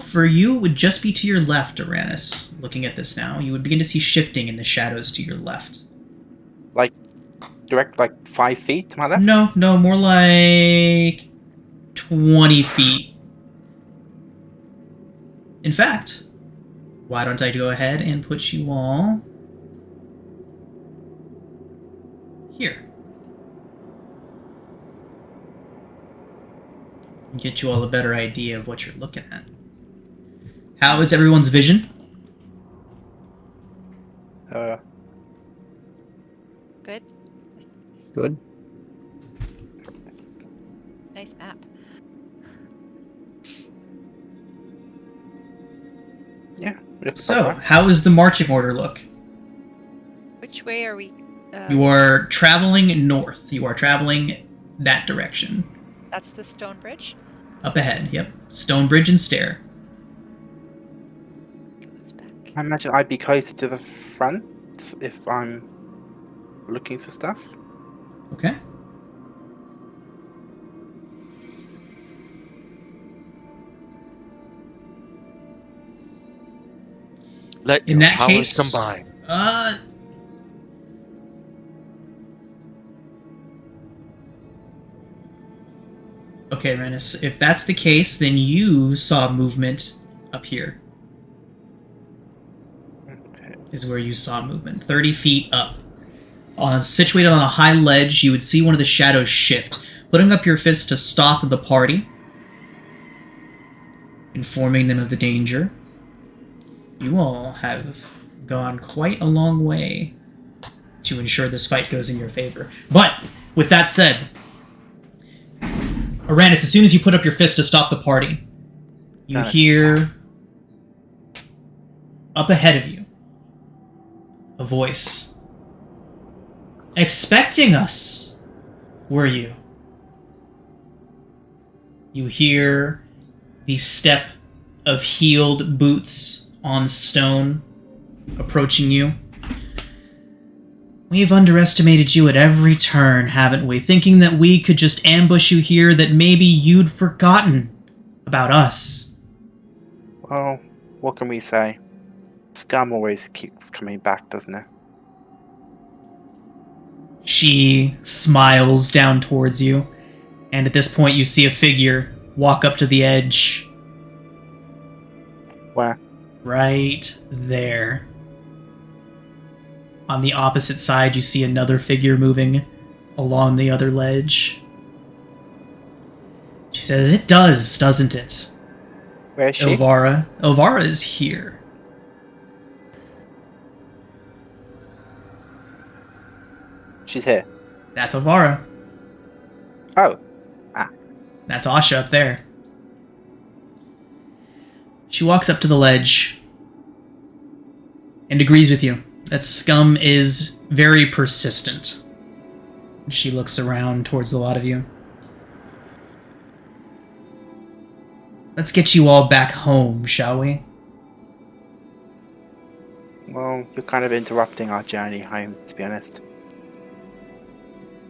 For you, it would just be to your left, Uranus. Looking at this now, you would begin to see shifting in the shadows to your left. Like direct, like 5 feet to my left? No, more like 20 feet. In fact, why don't I go ahead and put you all here? Get you all a better idea of what you're looking at. How is everyone's vision? Good. Good. Nice map. Yeah. So, how does the marching order look? Which way are we? You are traveling north. You are traveling that direction. That's the stone bridge. Up ahead, yep. Stone bridge and stair. Goes back. I imagine I'd be closer to the front if I'm looking for stuff. Okay. Let In your that powers case, combine. Okay, Renus, if that's the case, then you saw movement up here. Okay. Is where you saw movement. 30 feet up. Situated on a high ledge, you would see one of the shadows shift, putting up your fist to stop the party, informing them of the danger. You all have gone quite a long way to ensure this fight goes in your favor. But, with that said, Uranus, as soon as you put up your fist to stop the party, you Gotta hear up ahead of you a voice. Expecting us, were you? You hear the step of heeled boots on stone approaching you. We've underestimated you at every turn, haven't we? Thinking that we could just ambush you here, that maybe you'd forgotten about us. Well, what can we say? Scum always keeps coming back, doesn't it? She smiles down towards you, and at this point you see a figure walk up to the edge. Where? Right there. On the opposite side, you see another figure moving along the other ledge. She says, "It does, doesn't it?" Where is she? Elvara. Elvara is here. She's here. That's Elvara. Oh. That's Asha up there. She walks up to the ledge and agrees with you that Scum is very persistent. She looks around towards the lot of you. Let's get you all back home, shall we? Well, you're kind of interrupting our journey home, to be honest.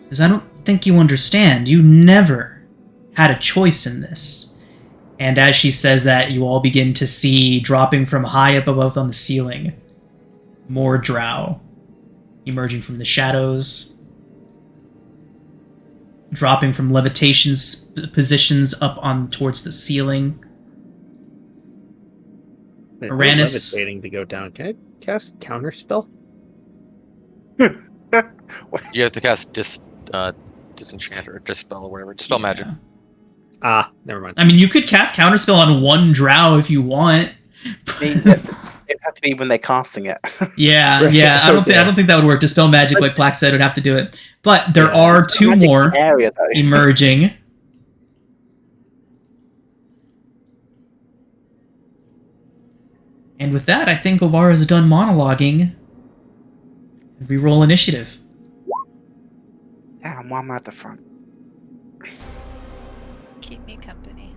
Because I don't think you understand. You never had a choice in this. And as she says that, you all begin to see, dropping from high up above on the ceiling, more drow emerging from the shadows, dropping from levitation positions up on towards the ceiling. If we're Uranus. levitating to go down. Can I cast counterspell? You have to cast disenchant or dispel or whatever. Dispel magic. Yeah. Ah, never mind. I mean, you could cast Counterspell on one drow if you want. It'd have to be when they're casting it. Yeah, Right. yeah. I don't Okay. think that would work. Dispel magic, like Black said, would have to do it. But there are two Magic more area, though. emerging. And with that, I think Elvara's done monologuing. We roll initiative. Damn, why am I at the front? Keep me company.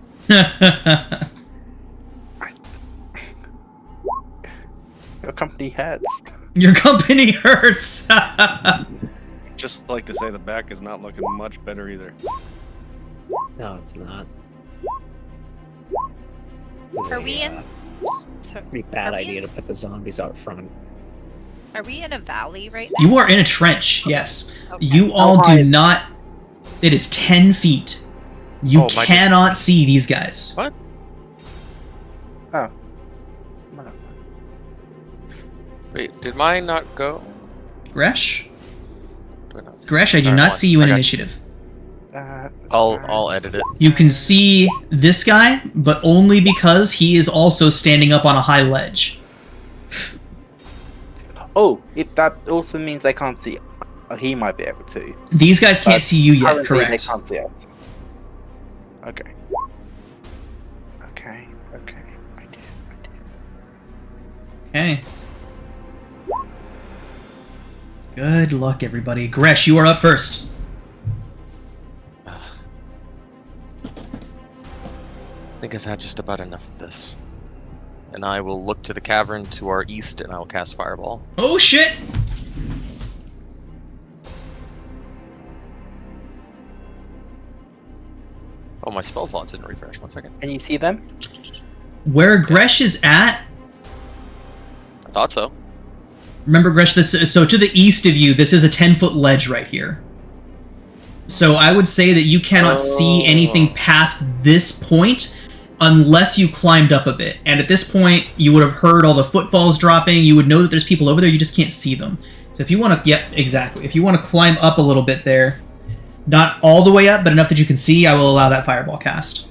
Your company heads. Your company hurts. just like to say the back is not looking much better either. No, it's not. Are we in? It's a pretty bad Are we idea in- to put the zombies out front. Are we in a valley right now? You are in a trench, yes. Okay. You all high do is- not... It is 10 feet. You Oh, my cannot see these guys. What? Oh. Motherfucker. Wait, did mine not go? Gresh? Do I not see? Gresh, I do Alright, not hold on. see you in I got initiative. I'll edit it. You can see this guy, but only because he is also standing up on a high ledge. Oh, if that also means they can't see, he might be able to. These guys can't But see you yet, Currently, they correct? can't see us. Okay. Okay. Ideas. Okay. Good luck, everybody. Gresh, you are up first. I think I've had just about enough of this. And I will look to the cavern to our east and I will cast Fireball. Oh shit! Oh, my spell slots didn't refresh. 1 second. Can you see them? Where Gresh is at, I thought so. remember Gresh, so to the east of you, this is a 10-foot ledge right here. So I would say that you cannot see anything past this point unless you climbed up a bit. And at this point, you would have heard all the footfalls dropping, you would know that there's people over there, you just can't see them. So if you want to, yep, exactly. If you want to climb up a little bit there, not all the way up, but enough that you can see, I will allow that fireball cast.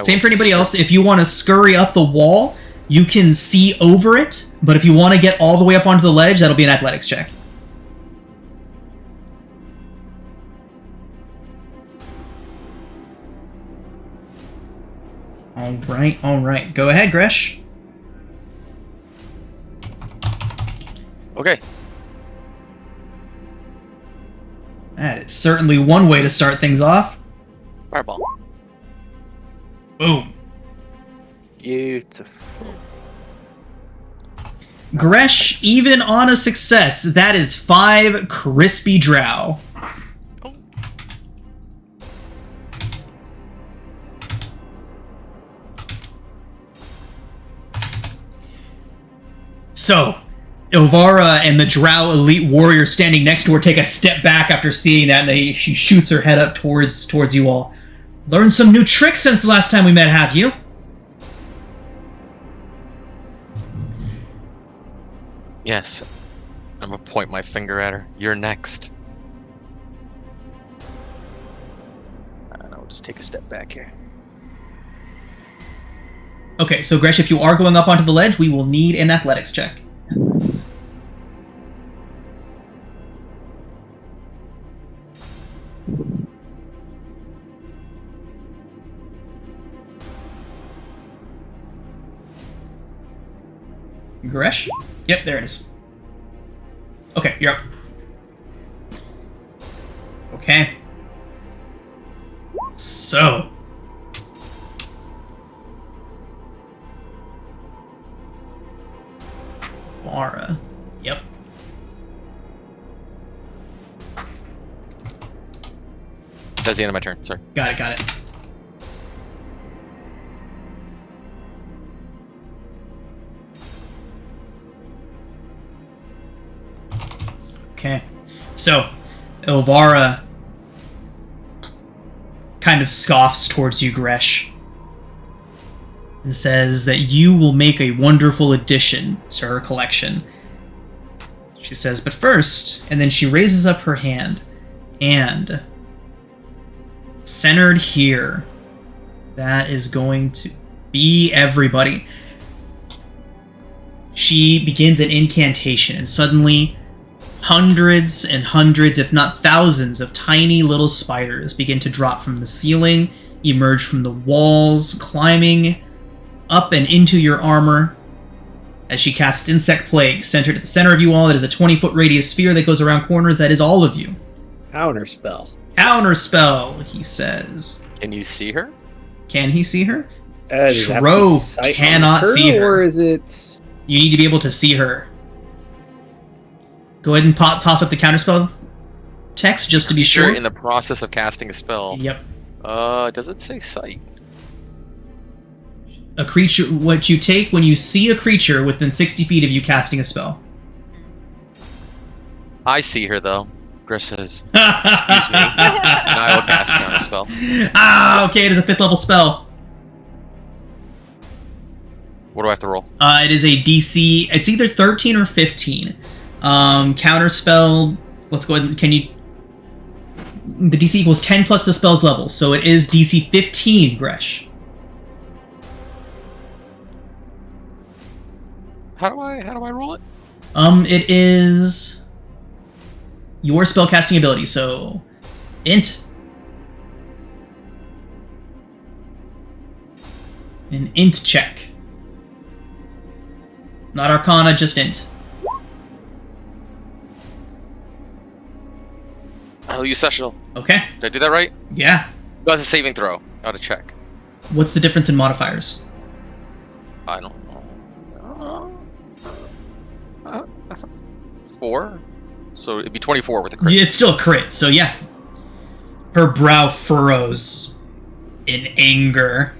Same for anybody else. If you want to scurry up the wall, you can see over it, but if you want to get all the way up onto the ledge, that'll be an athletics check. Alright. Go ahead, Gresh. Okay. That is certainly one way to start things off. Fireball. Boom. Beautiful. Gresh, even on a success, that is 5 crispy drow. So, Ilvara and the drow elite warrior standing next to her take a step back after seeing that, and she shoots her head up towards you all. Learned some new tricks since the last time we met, have you? Yes. I'm gonna point my finger at her. You're next. And I'll just take a step back here. Okay, so Gresh, if you are going up onto the ledge, we will need an athletics check. Gresh? Yep, there it is. Okay, you're up. Okay. So. Mara. Yep. That's the end of my turn, sorry. Got it. Okay. So, Ilvara kind of scoffs towards you, Gresh, and says that you will make a wonderful addition to her collection. She says, but first, and then she raises up her hand, and centered here, that is going to be everybody. She begins an incantation, and suddenly hundreds and hundreds, if not thousands, of tiny little spiders begin to drop from the ceiling, emerge from the walls, climbing up and into your armor as she casts Insect Plague, centered at the center of you all. That is a 20-foot radius sphere that goes around corners. That is all of you. Counter spell. Counter spell, he says. Can you see her? Can he see her? Does it have to Shro be sight on cannot see her. Or is it... You need to be able to see her. Go ahead and toss up the counterspell. text just to be You're sure. in the process of casting a spell. Yep. Does it say sight? A creature. What you take when you see a creature within 60 feet of you casting a spell. I see her though. Griff says, "Excuse me," and I will cast counter spell. Ah, okay. It is a 5th level spell. What do I have to roll? It is a DC. It's either 13 or 15. Counter spell. Let's go ahead and can you? The DC equals 10 plus the spell's level, so it is DC 15, Gresh. How do I roll it? It is your spellcasting ability, so int. An int check. Not Arcana, just int. I'll use Sessional. Okay. Did I do that right? Yeah. That's a saving throw. Got to check. What's the difference in modifiers? I don't know. 4. So it'd be 24 with a crit. Yeah, it's still a crit, so yeah. Her brow furrows in anger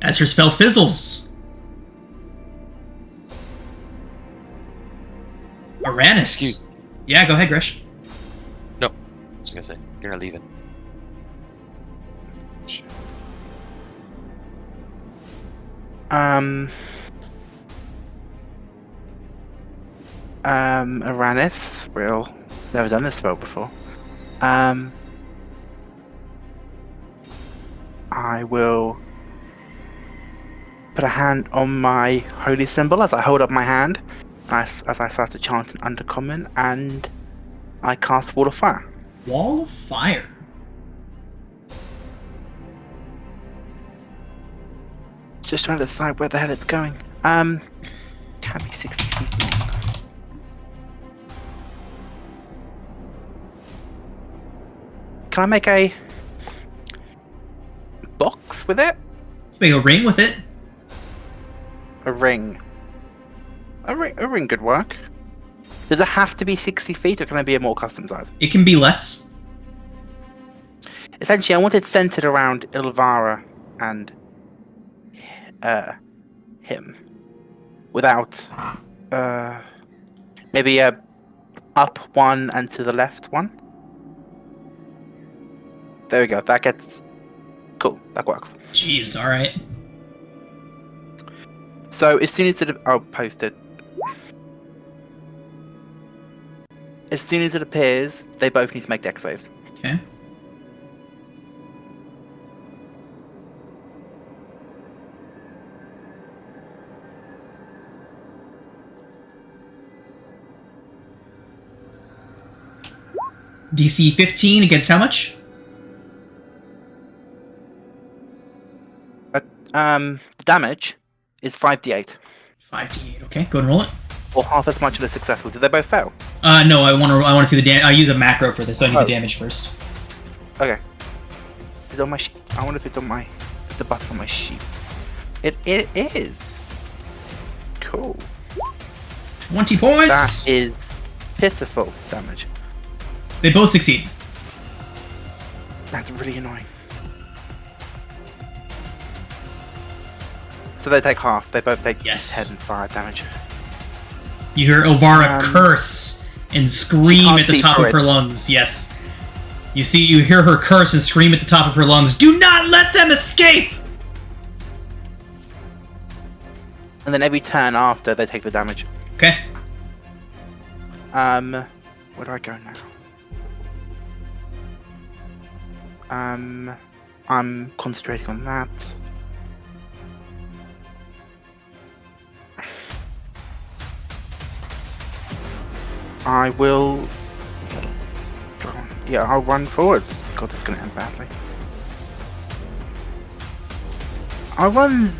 as her spell fizzles. Uranus. Excuse- Yeah, go ahead, Gresh. No. I was gonna say, you're not leaving. Uranus. Real. Never done this spell before. I will put a hand on my holy symbol as I hold up my hand, as I start to chant an undercommon, and I cast Wall of Fire. Wall of Fire. Just trying to decide where the hell it's going. Can be 60 feet long. Can I make a box with it? Make a ring with it. A ring. A ring could work. Does it have to be 60 feet, or can it be a more custom size? It can be less. Essentially, I want it centered around Ilvara and him. Without maybe a up one and to the left one. There we go. That gets cool. That works. Jeez, alright. So as soon as I'll post it. As soon as it appears, they both need to make dex saves. Okay. DC 15 against how much? The damage is 5d8, 5d8. Okay, go and roll it. or half as much of a successful. Did they both fail? No, I want to see the damage. I use a macro for this, so I need the damage first. Okay. Is it on my sheet? I wonder if it's on my. It's a button on my sheet. It is. Cool. 20 points. That is pitiful damage. They both succeed. That's really annoying. So they take half. They both take Yes. 10 fire damage. You hear Elvara curse and scream can't at the see top through of her it. lungs. Yes. You hear her curse and scream at the top of her lungs. Do not let them escape! And then every turn after, they take the damage. Okay. Where do I go now? I'm concentrating on that. I will. Yeah, I'll run forwards. God, this is gonna end badly. I'll run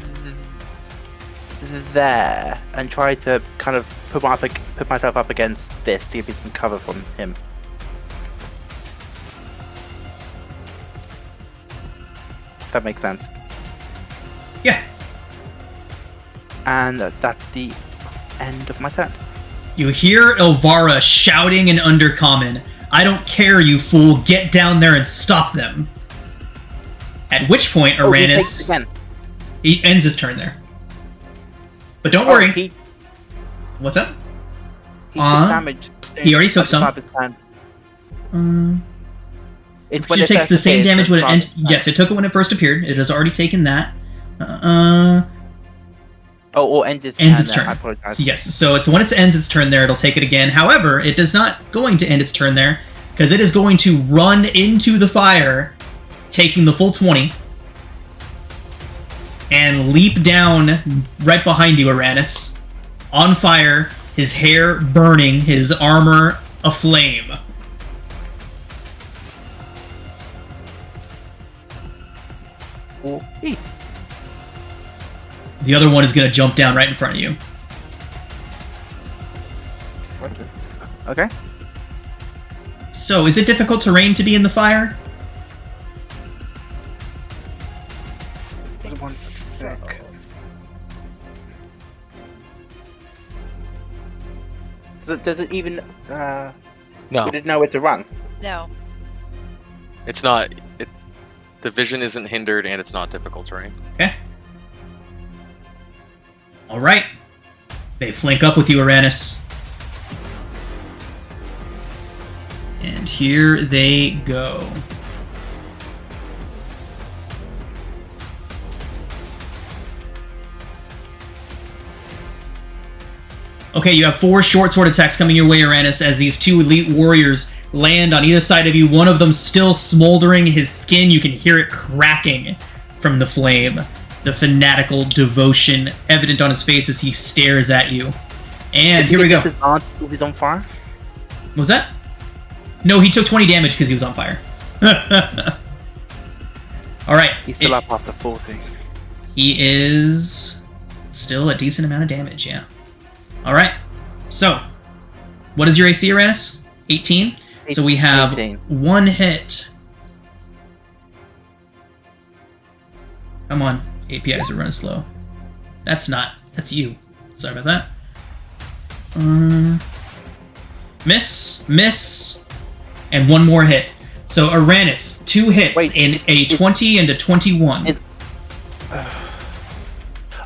there and try to kind of put myself up against this, see if we can cover from him. If that makes sense. Yeah. And that's the end of my turn. You hear Elvara shouting in Undercommon, I don't care, you fool. Get down there and stop them. At which point, He takes Uranus... again. He ends his turn there. But don't worry. He What's up? took damage. He already took at the some. start of his turn. It's when It it takes first the same appears, damage when it... at the start of his turn. Yes, it took it when it first appeared. It has already taken that. Or ends its turn. Ends its there. turn. I apologize. Yes, so it's when it ends its turn there, it'll take it again. However, it is not going to end its turn there, because it is going to run into the fire, taking the full 20, and leap down right behind you, Uranus, on fire, his hair burning, his armor aflame. Okay. The other one is going to jump down right in front of you. Okay. So, is it difficult terrain to be in the fire? Think One so. sec. Does it even No, would it know where to run? No. it's not. The vision isn't hindered, and it's not difficult terrain. Okay. Alright. They flank up with you, Uranus. And here they go. Okay, you have 4 short sword attacks coming your way, Uranus, as these 2 elite warriors land on either side of you. One of them still smoldering. His skin, you can hear it cracking from the flame. The fanatical devotion evident on his face as he stares at you. And Does here he we get go. disadvantage if he's on fire? What was that? No, he took 20 damage because he was on fire. Alright. He's still up after 40. He is still a decent amount of damage, yeah. Alright. So, what is your AC, Uranus? 18? So we have 18. 1 hit. Come on. APIs are running slow. That's you. Sorry about that. Miss, and 1 more hit. So Uranus, 2 hits, Wait, and a 20 and a 21.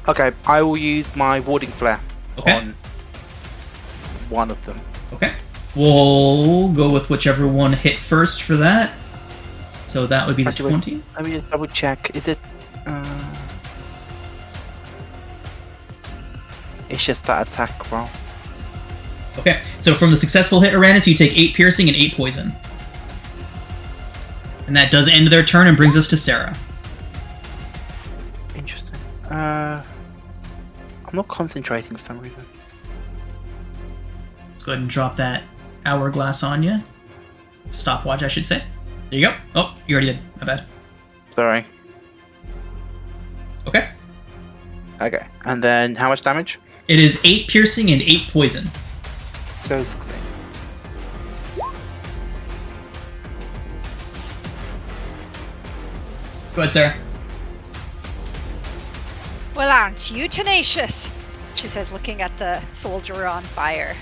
Okay, I will use my warding flare Okay. on one of them. Okay. We'll go with whichever one hit first for that. So that would be the Actually, 20. Let me just double check. Is it? It's just that attack roll. Okay, so from the successful hit, Uranus, you take 8 piercing and 8 poison. And that does end their turn and brings us to Sarah. Interesting. I'm not concentrating for some reason. Let's go ahead and drop that hourglass on you. Stopwatch, I should say. There you go. Oh, you already did. My bad. Sorry. Okay. Okay. And then how much damage? It is 8 piercing and 8 poison. So 16. Go ahead, Sarah. Well, aren't you tenacious? She says, looking at the soldier on fire.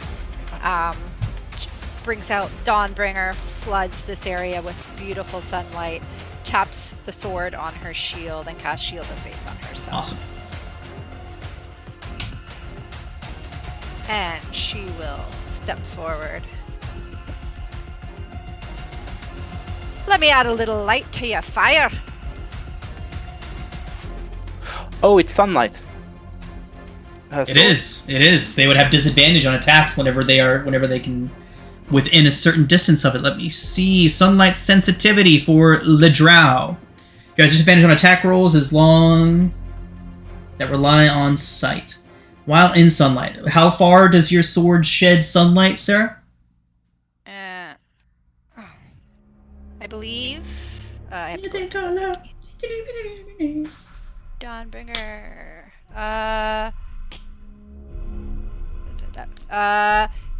She brings out Dawnbringer, floods this area with beautiful sunlight, taps the sword on her shield, and casts Shield of Faith on herself. Awesome. And she will step forward. Let me add a little light to your fire. Oh, it's sunlight. It is. They would have disadvantage on attacks whenever they can within a certain distance of it. Let me see. Sunlight sensitivity for Ledrow. You guys disadvantage on attack rolls as long that rely on sight. While in sunlight. How far does your sword shed sunlight, Sarah? I believe. I have to go. Dawnbringer.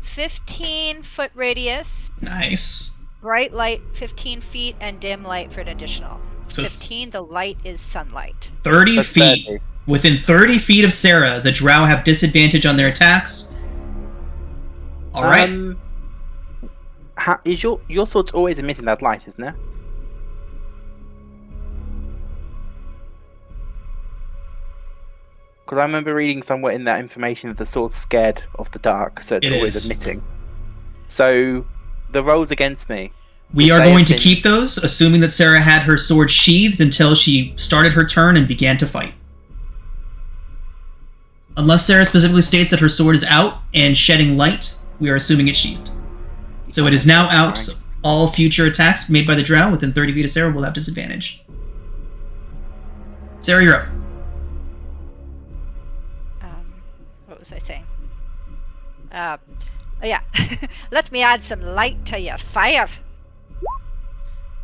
15-foot radius. Nice. Bright light 15 feet and dim light for an additional So 15. The light is sunlight. 30 That's feet. 30. Within 30 feet of Sarah, the drow have disadvantage on their attacks. Alright. How is your sword's always emitting that light, isn't it? Because I remember reading somewhere in that information that the sword's scared of the dark, so it's It always is. emitting. So the rolls against me. We Would are they going have to been- keep those, assuming that Sarah had her sword sheathed until she started her turn and began to fight. Unless Sarah specifically states that her sword is out and shedding light, we are assuming it's sheathed. So it is now out. Fine. All future attacks made by the drow within 30 feet of Sarah will have disadvantage. Sarah, you're up. What was I saying? Oh yeah. Let me add some light to your fire.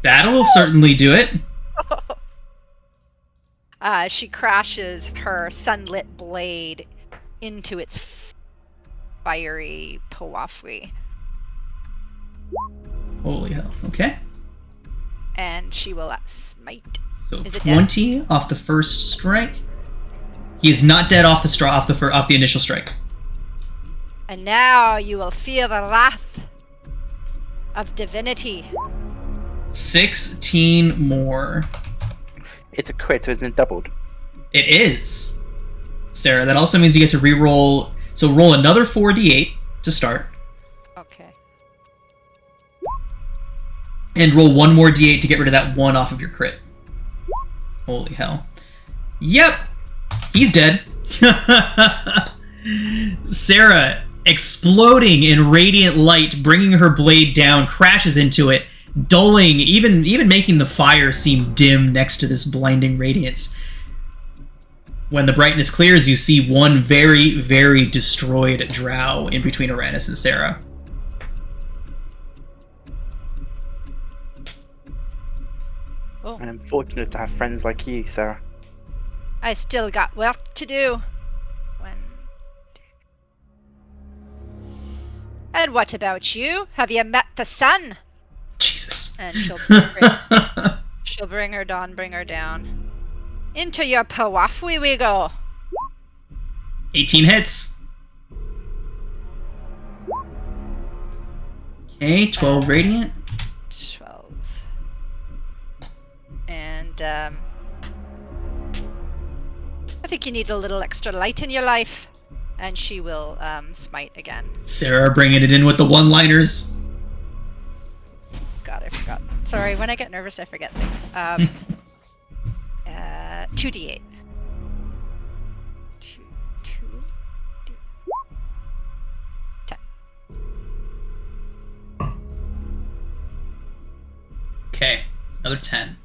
That'll certainly do it. She crashes her sunlit blade into its fiery Powafwi, Holy hell. Okay. and she will smite. So Is it dead? 20 off the first strike. He is not dead off the initial strike. And now you will feel the wrath of divinity. 16 more. It's a crit, so isn't it doubled? It is. Sarah, that also means you get to re-roll. So roll another 4d8 to start. Okay. And roll one more d8 to get rid of that 1 off of your crit. Holy hell. Yep. He's dead. Sarah, exploding in radiant light, bringing her blade down, crashes into it, dulling, even making the fire seem dim next to this blinding radiance. When the brightness clears, you see one very, very destroyed drow in between Uranus and Sarah. Oh, I'm fortunate to have friends like you, Sarah. I still got work to do. And what about you? Have you met the sun? Jesus. And she'll bring her down, bring her down. Into your Powafwi we go. 18 hits. Okay, 12 radiant. 12. And I think you need a little extra light in your life. And she will smite again. Sarah bringing it in with the one-liners. God, I forgot. Sorry, when I get nervous, I forget things. 2d8. 2d8. 10. Okay, another 10.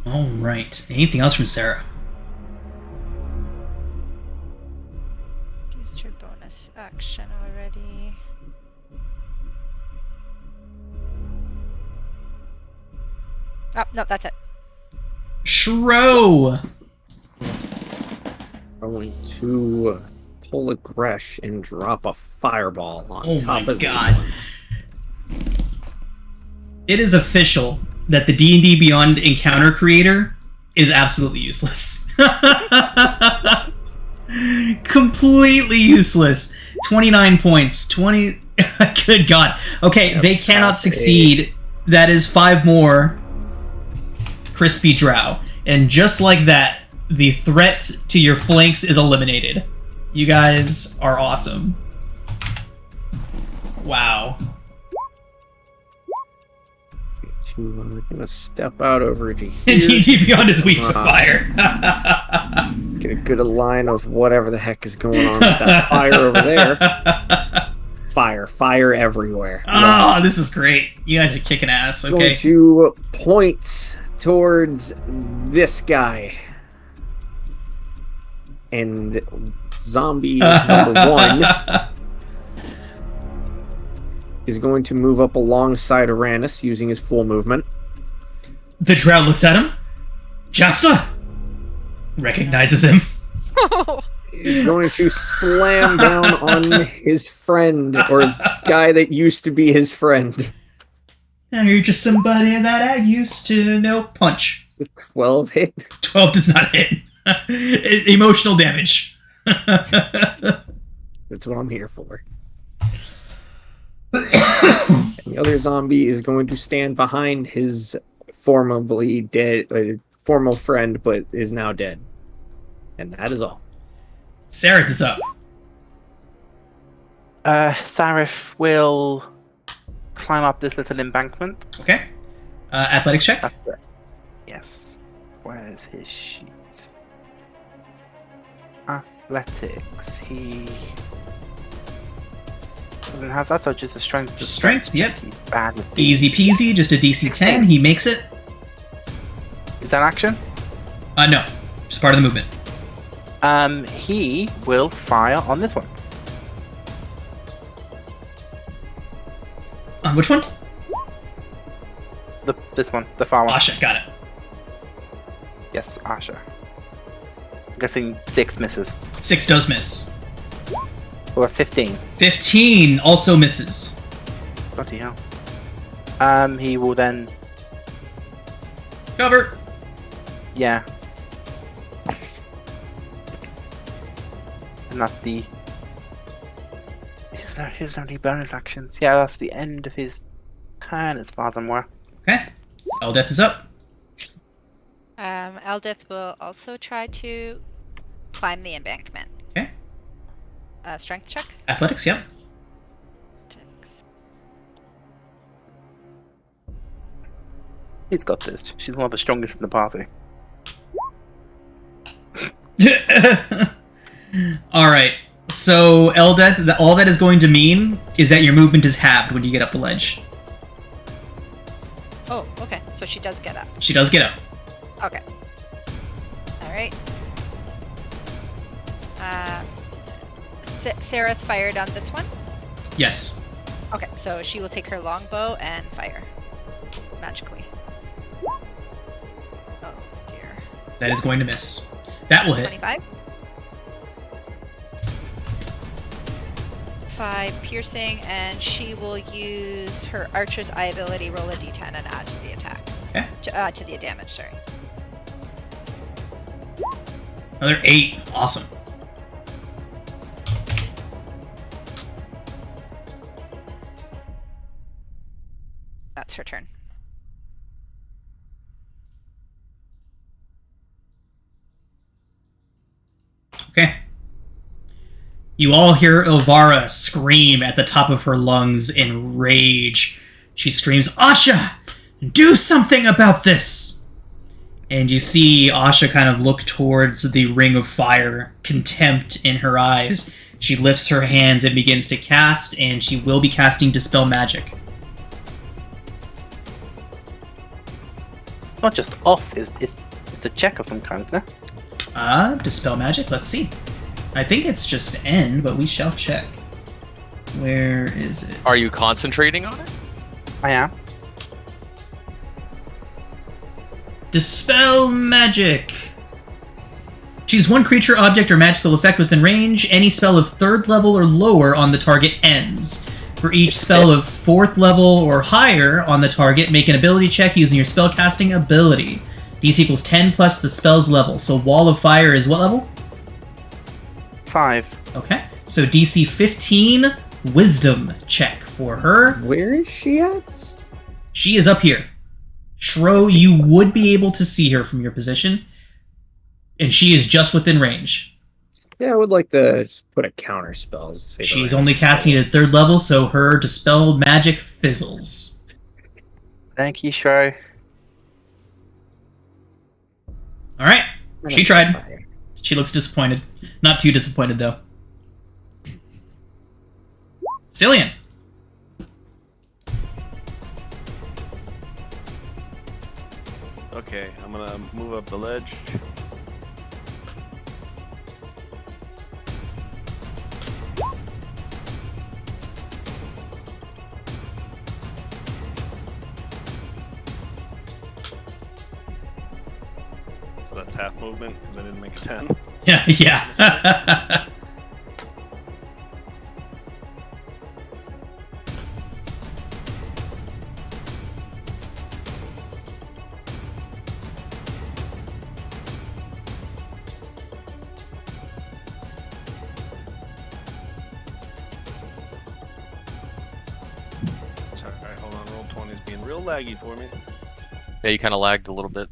All right. Anything else from Sarah? Used your bonus action already. Oh, no, that's it. Shro! I'm going to pull a Gresh and drop a fireball on Oh top my of God. these ones. It is official that the D&D Beyond encounter creator is absolutely useless. Completely useless. 29 points. 20... Good God. Okay, Yep, they cannot that's succeed. That is 5 more crispy drow. And just like that, the threat to your flanks is eliminated. You guys are awesome. Wow. I'm gonna step out over to here. D&D Beyond is weak to fire. Get a good line of whatever the heck is going on with that fire over there. Fire everywhere. Oh, this is great. You guys are kicking ass. Going Okay. to point towards this guy. And zombie number 1 is going to move up alongside Uranus using his full movement. The drow looks at him. Jasta recognizes him. He's going to slam down on his friend, or guy that used to be his friend. Now you're just somebody that I used to know. Punch. The 12 hit. 12 does not hit. Emotional damage. That's what I'm here for. And the other zombie is going to stand behind his formerly dead, former friend, but is now dead. And that is all. Sareth is up. Sarif will climb up this little embankment. Okay. Athletics check. That's it. Yes. Where's his sheet? Athletics. He doesn't have that, so just a strength. Just strength, yep. He's bad with Easy these. peasy, just a DC 10. He makes it. Is that action? No. Just part of the movement. He will fire on this one. On which one? This one, the far one. Asha, got it. Yes, Asha. I'm guessing 6 misses. 6 does miss. Or 15. 15 also misses. Bloody hell. He will then, Cover. yeah. And that's the. Here's no any bonus actions. Yeah, that's the end of his turn as far as I'm aware. Okay. Eldeth is up. Eldith will also try to climb the embankment. Okay. Strength check. Athletics, yep. Checks. He's got this. She's one of the strongest in the party. Alright. So, Eldeth, all that is going to mean is that your movement is halved when you get up the ledge. Oh, okay. So she does get up. She does get up. Okay. Alright. Sareth fired on this one. Yes. Okay, so she will take her longbow and fire. Magically. Oh, dear. That is going to miss. That will hit. 25. 5 piercing, and she will use her Archer's Eye ability, roll a d10 and add to the attack. Okay. To the damage, sorry. Another 8. Awesome. That's her turn. Okay. You all hear Elvira scream at the top of her lungs in rage. She screams, Asha! Do something about this! And you see Asha kind of look towards the ring of fire, contempt in her eyes. She lifts her hands and begins to cast, and she will be casting Dispel Magic. It's not just off, it's a check of some kind, isn't it? Dispel Magic, let's see. I think it's just end, but we shall check. Where is it? Are you concentrating on it? I am. Dispel Magic. Choose one creature, object, or magical effect within range. Any spell of 3rd level or lower on the target ends. For each spell of 4th level or higher on the target, make an ability check using your spellcasting ability. DC equals 10 plus the spell's level. So Wall of Fire is what level? 5. Okay. So DC 15 Wisdom check for her. Where is she at? She is up here. Shro, you would be able to see her from your position. And she is just within range. Yeah, I would like to just put a counter spell. She's only casting it at 3rd level, so her Dispel Magic fizzles. Thank you, Shro. Alright. She tried. She looks disappointed. Not too disappointed, though. Cillian. Okay, I'm gonna move up the ledge. So that's half movement because I didn't make a 10. Yeah, yeah. phone is being real laggy for me. Yeah, you kind of lagged a little bit.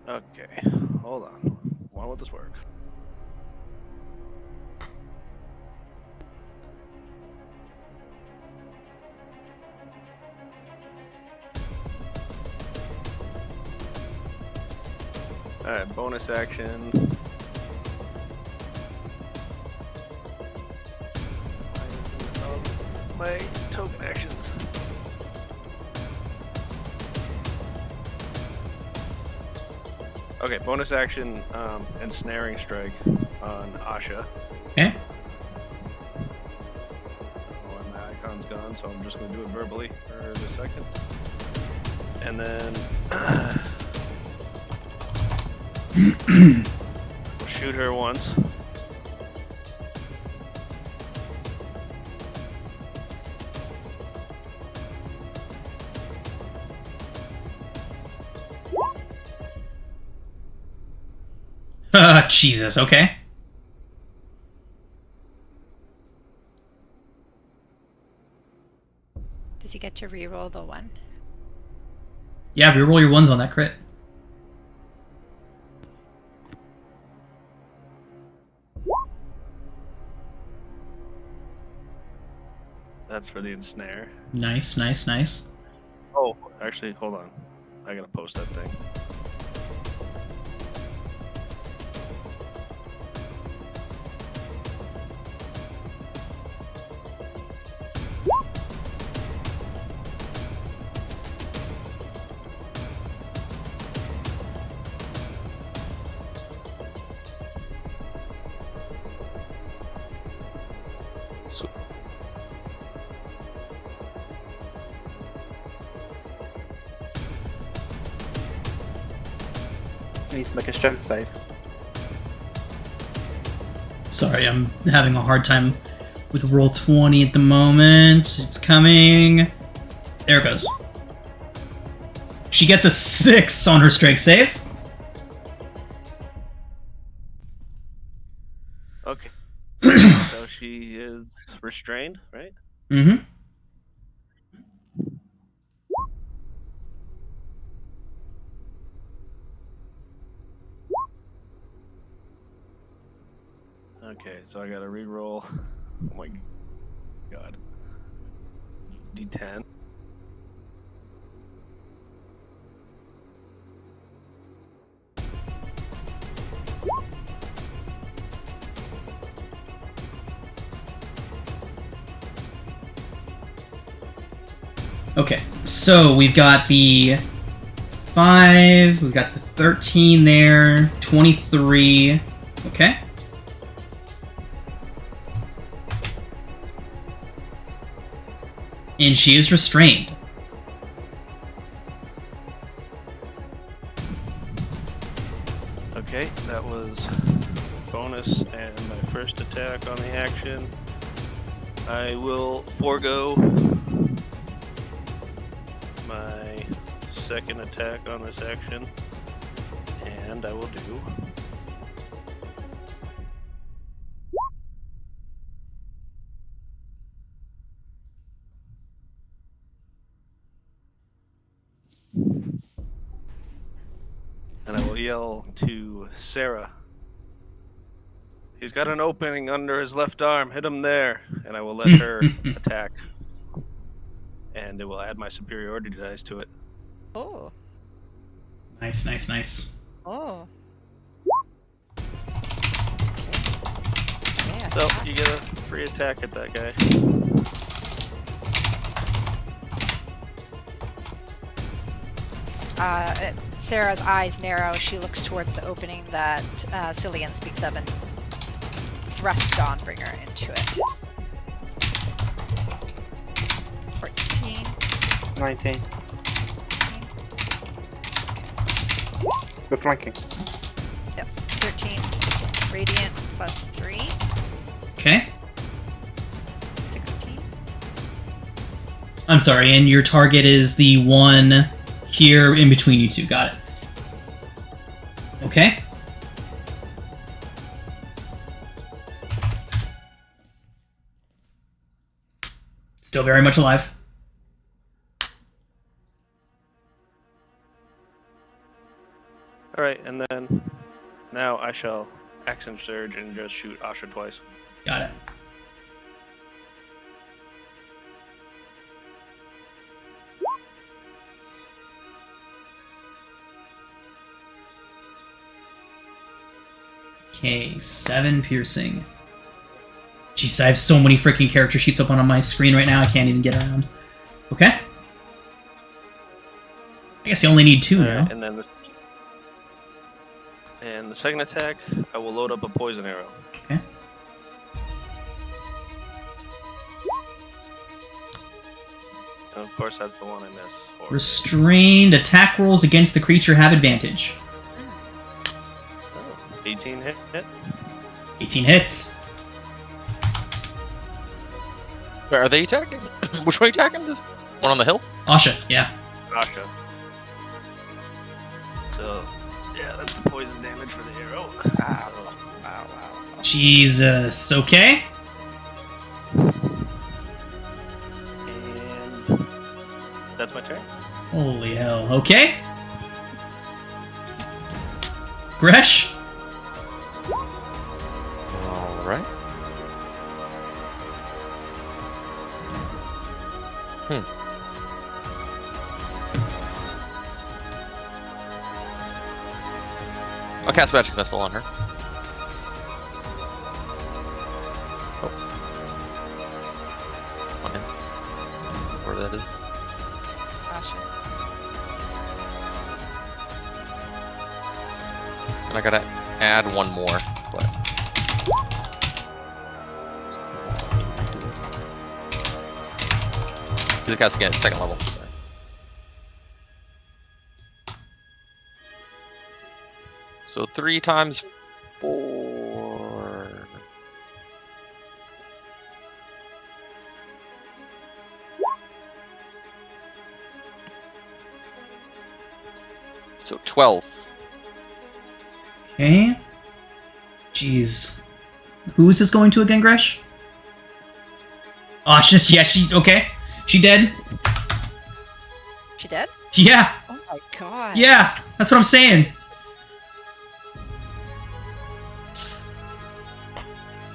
Okay, hold on. Why won't this work? Alright, bonus action. My token actions. Okay, bonus action, ensnaring strike on Asha. Okay. Oh, and my icon's gone, so I'm just going to do it verbally for the second. And then we'll shoot her once. Jesus, okay. Does he get to reroll the 1? Yeah, reroll your ones on that crit. That's for the ensnare. Nice, nice, nice. Oh, actually, hold on. I gotta post that thing. So, He needs to make a strength save. Sorry, I'm having a hard time with roll 20 at the moment. It's coming. There it goes. She gets a 6 on her strength save. Okay. So she is restrained, right? Mm-hmm. Okay, so I gotta re-roll. Oh my god. D10. Okay, so we've got the 5, we've got the 13 there, 23. Okay. And she is restrained. Okay, that was bonus and my first attack on the action. I will forego my second attack on this action, and I will do and I will yell to Sarah. He's got an opening under his left arm. Hit him there. And I will let her attack. And it will add my superiority dice to it. Oh. Nice, nice, nice. Oh. So you get a free attack at that guy. Sarah's eyes narrow. She looks towards the opening that Cillian speaks of and thrust Dawnbringer into it. 14. 19. We're flanking. Yes. 13. Radiant plus 3. Okay. 16. I'm sorry, and your target is the one here in between you two. Got it. Okay. Still very much alive. All right, and then now I shall action surge and just shoot Asha twice. Got it. Okay, 7 piercing. Jeez, I have so many freaking character sheets open on my screen right now, I can't even get around. Okay. I guess you only need 2 now. And then the second attack, I will load up a poison arrow. Okay. And of course, that's the one I miss. Or- Restrained attack rolls against the creature have advantage. 18 hit. 18 hits. Wait, are they attacking? Which one are you attacking? This one on the hill? Asha, yeah. Asha. So, yeah, that's the poison damage for the arrow. Ow. Jesus. Okay. And that's my turn. Holy hell. Okay. Gresh. Alright. I'll cast Magic Missile on her. Oh. On him. Wherever that is. Asha. And I gotta add one more, but... Because it casts again at 2nd level. Sorry. So 3 times 4. So 12. Okay. Jeez. Who is this going to again, Gresh? Asha, yeah, she, okay. She dead? She dead? Yeah. Oh my god. Yeah, that's what I'm saying.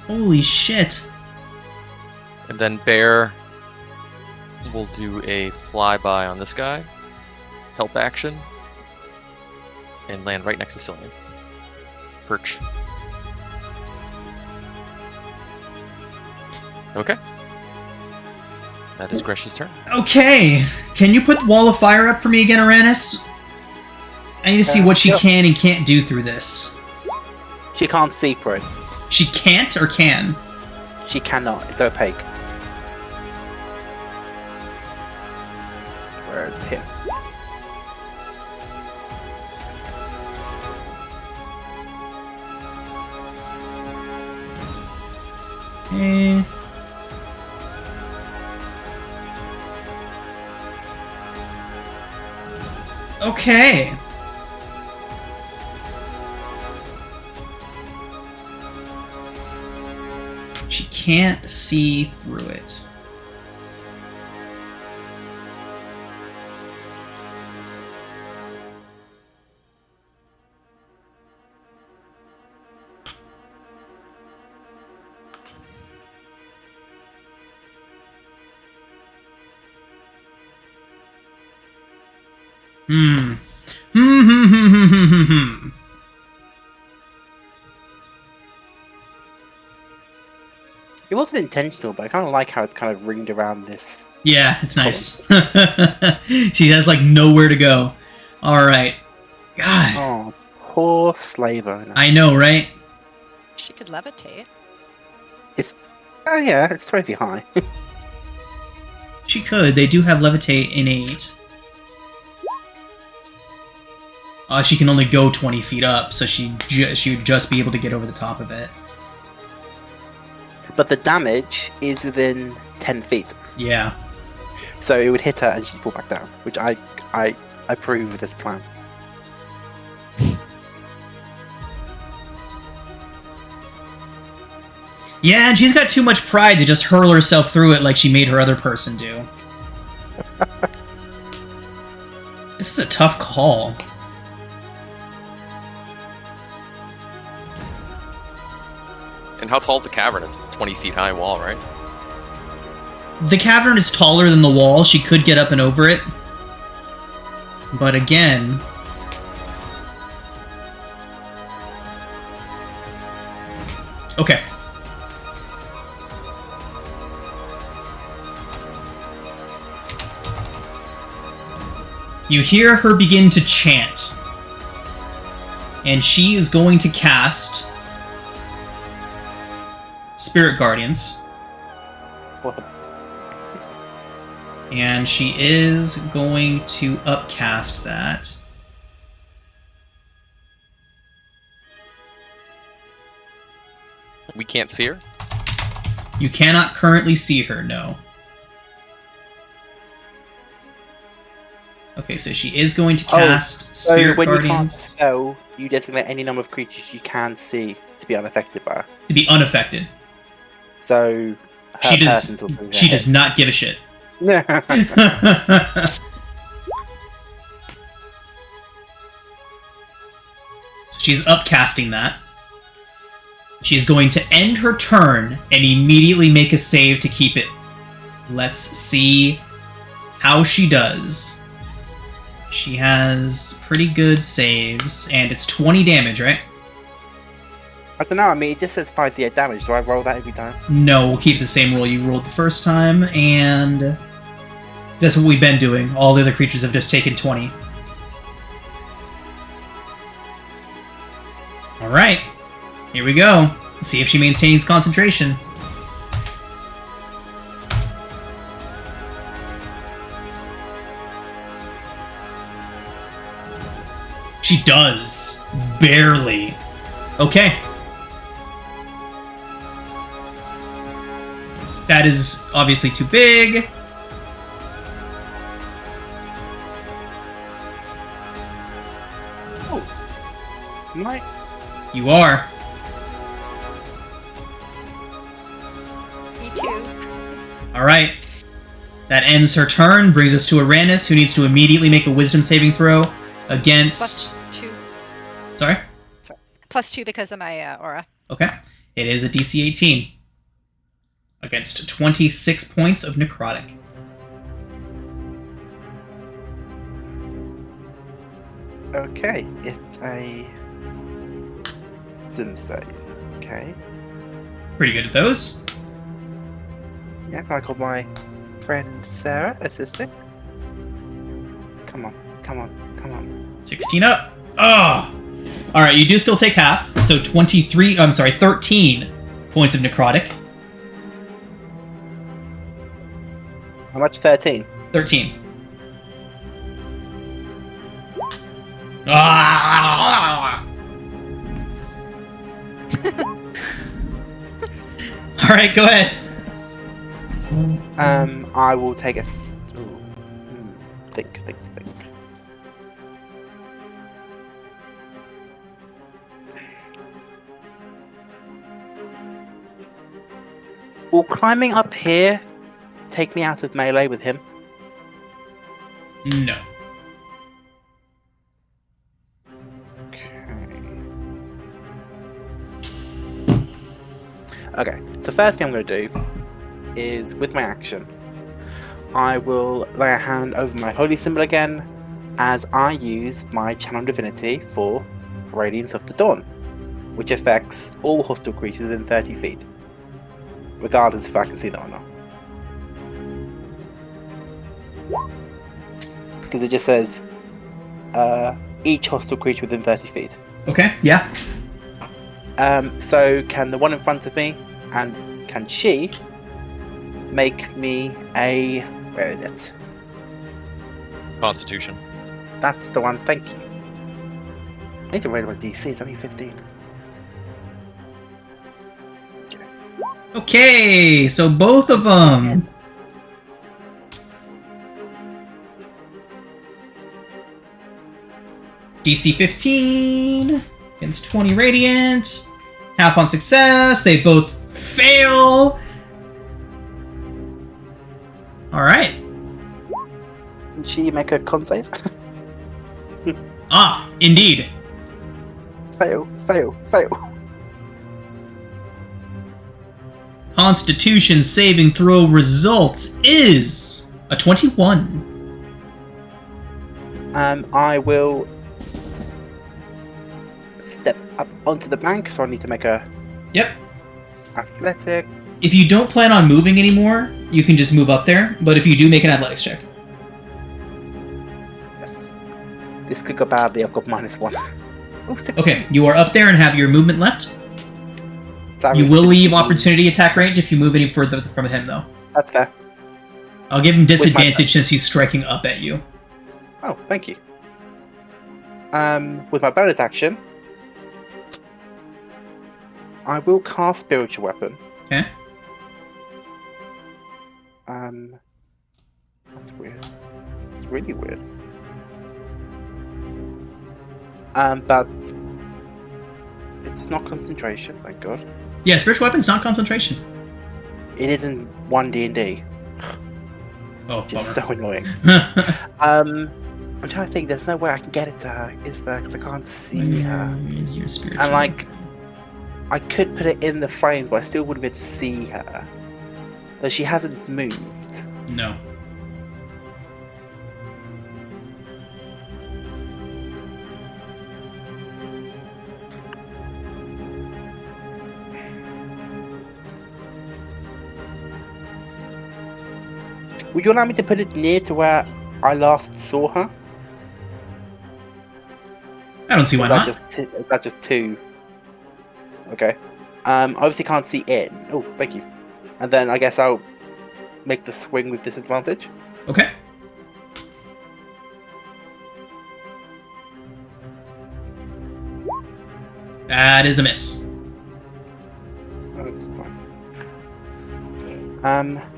Holy shit. And then Bear will do a flyby on this guy. Help action. And land right next to Cillian. Perch. Okay. That is Gresh's turn. Okay. Can you put Wall of Fire up for me again, Uranus? I need to see what she sure. can and can't do through this. She can't see through it. She can't or can? She cannot. It's opaque. Where is it? Here. Eh. Okay. She can't see through it. Hmm. It wasn't intentional, but I kind of like how it's kind of ringed around this. Yeah, it's nice. She has like nowhere to go. All right. God, Oh, poor slave owner. I know, right? She could levitate. It's oh yeah, it's 20 feet high. She could. They do have levitate innate. She can only go 20 feet up, so she would just be able to get over the top of it. But the damage is within 10 feet. Yeah. So it would hit her and she'd fall back down, which I approve of this plan. Yeah, and she's got too much pride to just hurl herself through it like she made her other person do. This is a tough call. And how tall is the cavern? It's a 20 feet high wall, right? The cavern is taller than the wall. She could get up and over it. But again... Okay. You hear her begin to chant. And she is going to cast Spirit Guardians. What? And she is going to upcast that. We can't see her? You cannot currently see her, no. Okay, so she is going to cast So Spirit when you can't Guardians spell, you designate any number of creatures you can see to be unaffected by her. to be unaffected. So her She persons does. will bring her She does hits. not give a shit. She's upcasting that. She's going to end her turn and immediately make a save to keep it. Let's see how she does. She has pretty good saves, and it's 20 damage, right? I don't know, I mean, it just says 5d8 damage. Do I roll that every time? No, we'll keep the same roll you rolled the first time, and that's what we've been doing. All the other creatures have just taken 20. Alright, here we go. Let's see if she maintains concentration. She does. Barely. Okay. That is obviously too big. Am I? You are. Me too. Alright. That ends her turn, brings us to Aranis, who needs to immediately make a wisdom saving throw against... +2. Sorry? +2 because of my aura. Okay. It is a DC 18. Against 26 points of necrotic. Okay, it's a wisdom save. Okay. Pretty good at those. Yes, I called my friend Sarah assisting. Come on, come on, come on. 16 up. Ah! Alright, you do still take half. So 13 points of necrotic. How much? 13. 13. Ah! Alright, go ahead. I will take a... Think. Will climbing up here take me out of melee with him? No. Okay, so first thing I'm going to do is, with my action, I will lay a hand over my holy symbol again as I use my Channel Divinity for Radiance of the Dawn, which affects all hostile creatures within 30 feet, regardless if I can see them or not. Because it just says each hostile creature within 30 feet. Okay, yeah. So can the one in front of me and can she make me a... where is it? Constitution. That's the one, thank you. I need to raise my DC, it's only 15. Okay, so both of them. DC 15 against 20 radiant. Half on success. They both fail. All right. Can she make a con save? Ah, indeed. Fail, fail, fail. Constitution saving throw results is a 21. I will step up onto the bank, so I need to make a Yep. athletic. If you don't plan on moving anymore, you can just move up there. But if you do, make an athletics check. Yes. This could go badly. I've got -1. Oh, 16. Okay, you are up there and have your movement left. That You was will leave 16. opportunity attack range if you move any further from him, though. That's fair. I'll give him disadvantage since he's striking up at you. Oh, thank you. With my bonus action, I will cast Spiritual Weapon. Okay. That's weird. It's really weird. But it's not concentration, thank God. Yeah, spiritual weapon's not concentration. It isn't 1D&D, Oh, which is bummer. so annoying. I'm trying to think. There's no way I can get it to her, is there? Because I can't see her. Where is your spiritual And like, weapon? I could put it in the frames, but I still wouldn't be able to see her. Though she hasn't moved. No. Would you allow me to put it near to where I last saw her? I don't see why Is not. that just two? Okay. Obviously can't see in. Oh, thank you. And then I guess I'll make the swing with disadvantage. Okay. That is a miss. Oh, it's fine.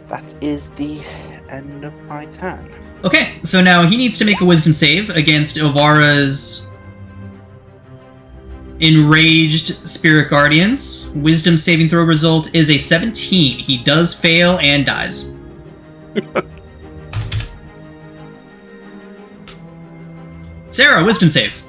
That is the end of my turn. Okay, so now he needs to make a wisdom save against Ilvara's enraged spirit guardians. Wisdom saving throw result is a 17. He does fail and dies. Sarah, wisdom save.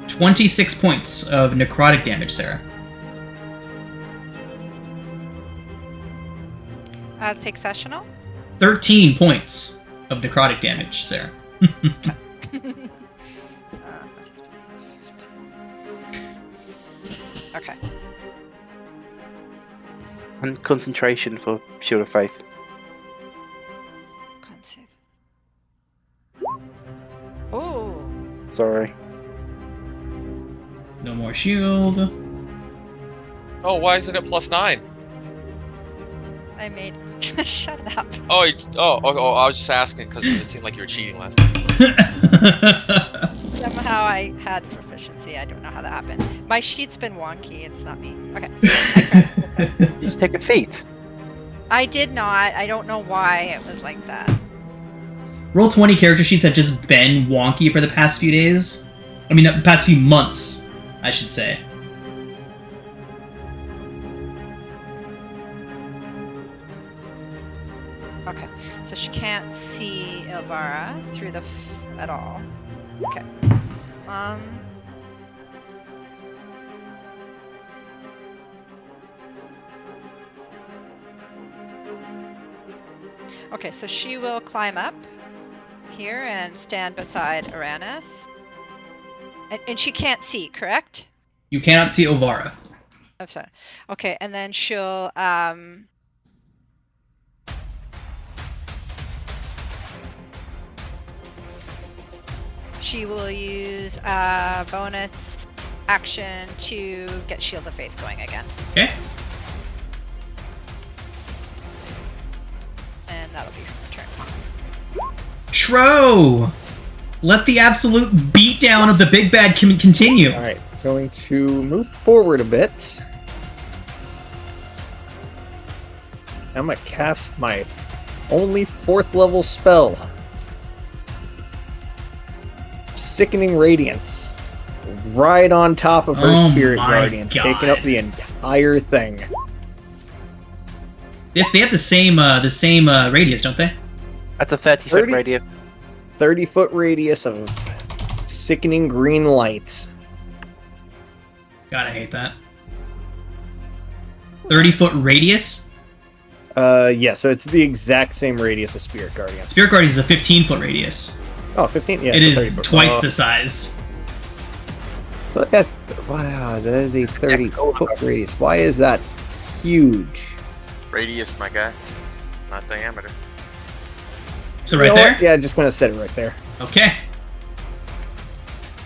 $26 points of necrotic damage, Sarah. Take sessional. 13 points of necrotic damage, Sarah. Okay. And concentration for Shield of Faith. Con save. Oh. Sorry. No more shield. Oh, why isn't it +9? I made. Shut up. Oh, I was just asking because it seemed like you were cheating last time. Somehow I had proficiency. I don't know how that happened. My sheet's been wonky. It's not me. Okay. You just take a feat. I did not. I don't know why it was like that. Roll20 character sheets have just been wonky for the past few days. I mean, the past few months, I should say. Okay. So she can't see Ilvara through the at all. Okay. Okay, so she will climb up here and stand beside Aranis. And she can't see, correct? You cannot see Ovara. I'm sorry. Okay, and then she'll she will use a bonus action to get Shield of Faith going again. Okay. And that'll be her turn. Shro! Let the absolute beatdown of the big bad continue. All right, going to move forward a bit. I'm gonna cast my only 4th level spell. Sickening Radiance. Right on top of her Oh Spirit my Guardians, taking up God. the entire thing. They have the same radius, don't they? That's a 30-foot 30? radius. 30-foot radius of sickening green light. God, I hate that. 30-foot radius? Yeah, so it's the exact same radius as Spirit Guardians. Spirit Guardians is a 15-foot radius. Oh, 15? Yeah, It it's a is 30-foot. twice the size. But that's... Wow, that is a Next 30-foot over. radius. Why is that huge? Radius, my guy, not diameter. So You right know there? what? Yeah, just gonna set it right there. Okay.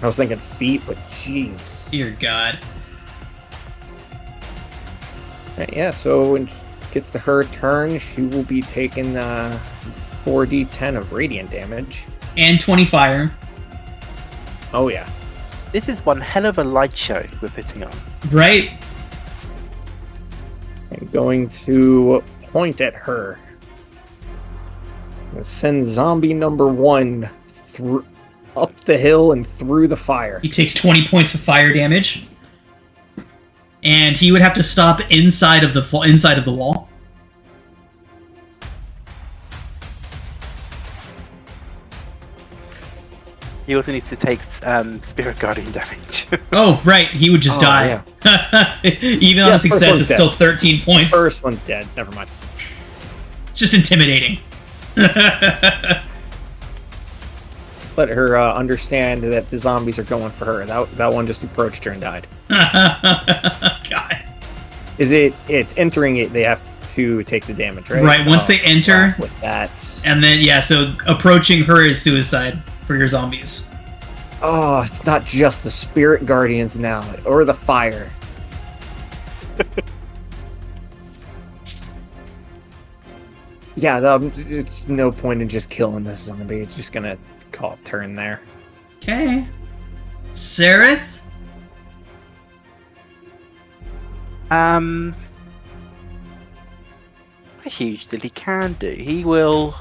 I was thinking feet, but jeez. Dear God. Right, yeah, so when she gets to her turn, she will be taking 4d10 of radiant damage. And 20 fire. Oh yeah. This is one hell of a light show we're putting on. Right? I'm going to point at her. And send zombie number 1 through up the hill and through the fire. He takes 20 points of fire damage. And he would have to stop inside of the wall. He also needs to take Spirit Guardian damage. Oh, right. He would just Oh, die. Even on Yeah, a first success, one's it's dead. still 13 points. First one's dead. Never mind. It's just intimidating. Let her understand that the zombies are going for her. That one just approached her and died. God. It's entering it, they have to take the damage, right? Right, once they enter- With that. And then, yeah, so approaching her is suicide for your zombies. Oh, it's not just the Spirit Guardians now, or the fire. Yeah, it's no point in just killing this zombie. It's just gonna call it turn there. Okay. Sereth? A huge deal he can do. He'll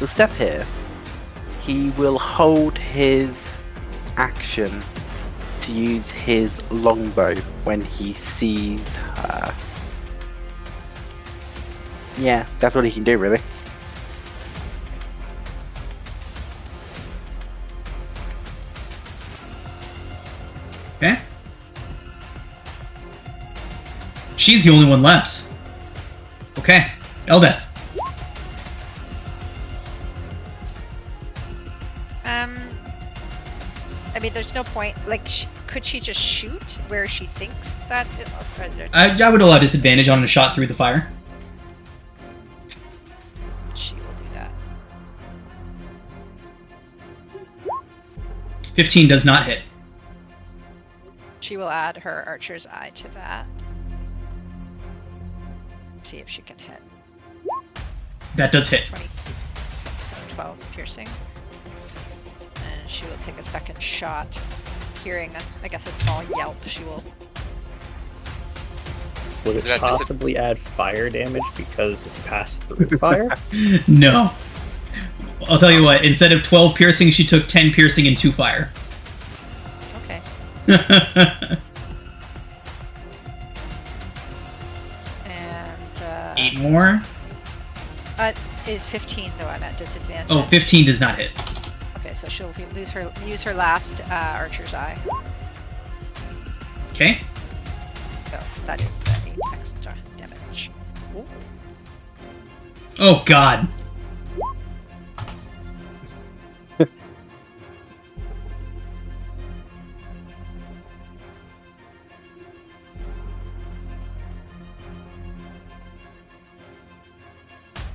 step here. He will hold his action to use his longbow when he sees her. Yeah, that's what he can do, really. Okay. She's the only one left. Okay. Eldeth. I mean, there's no point. Like, could she just shoot where she thinks that? Or is there I would allow disadvantage on a shot through the fire. she will do that. 15 does not hit. She will add her archer's eye to that. See if she can hit. That does hit. 20. So 12 piercing. And she will take a second shot. Hearing, I guess, a small yelp, she will. Would Is it that possibly add fire damage because it passed through fire? No. I'll tell you what, instead of 12 piercing, she took 10 piercing and 2 fire. Okay. And 8 more. Is 15 though? I'm at disadvantage. Oh, 15 does not hit. Okay, so she'll use her last archer's eye. Okay. So that is 8 extra damage. Ooh. Oh, God.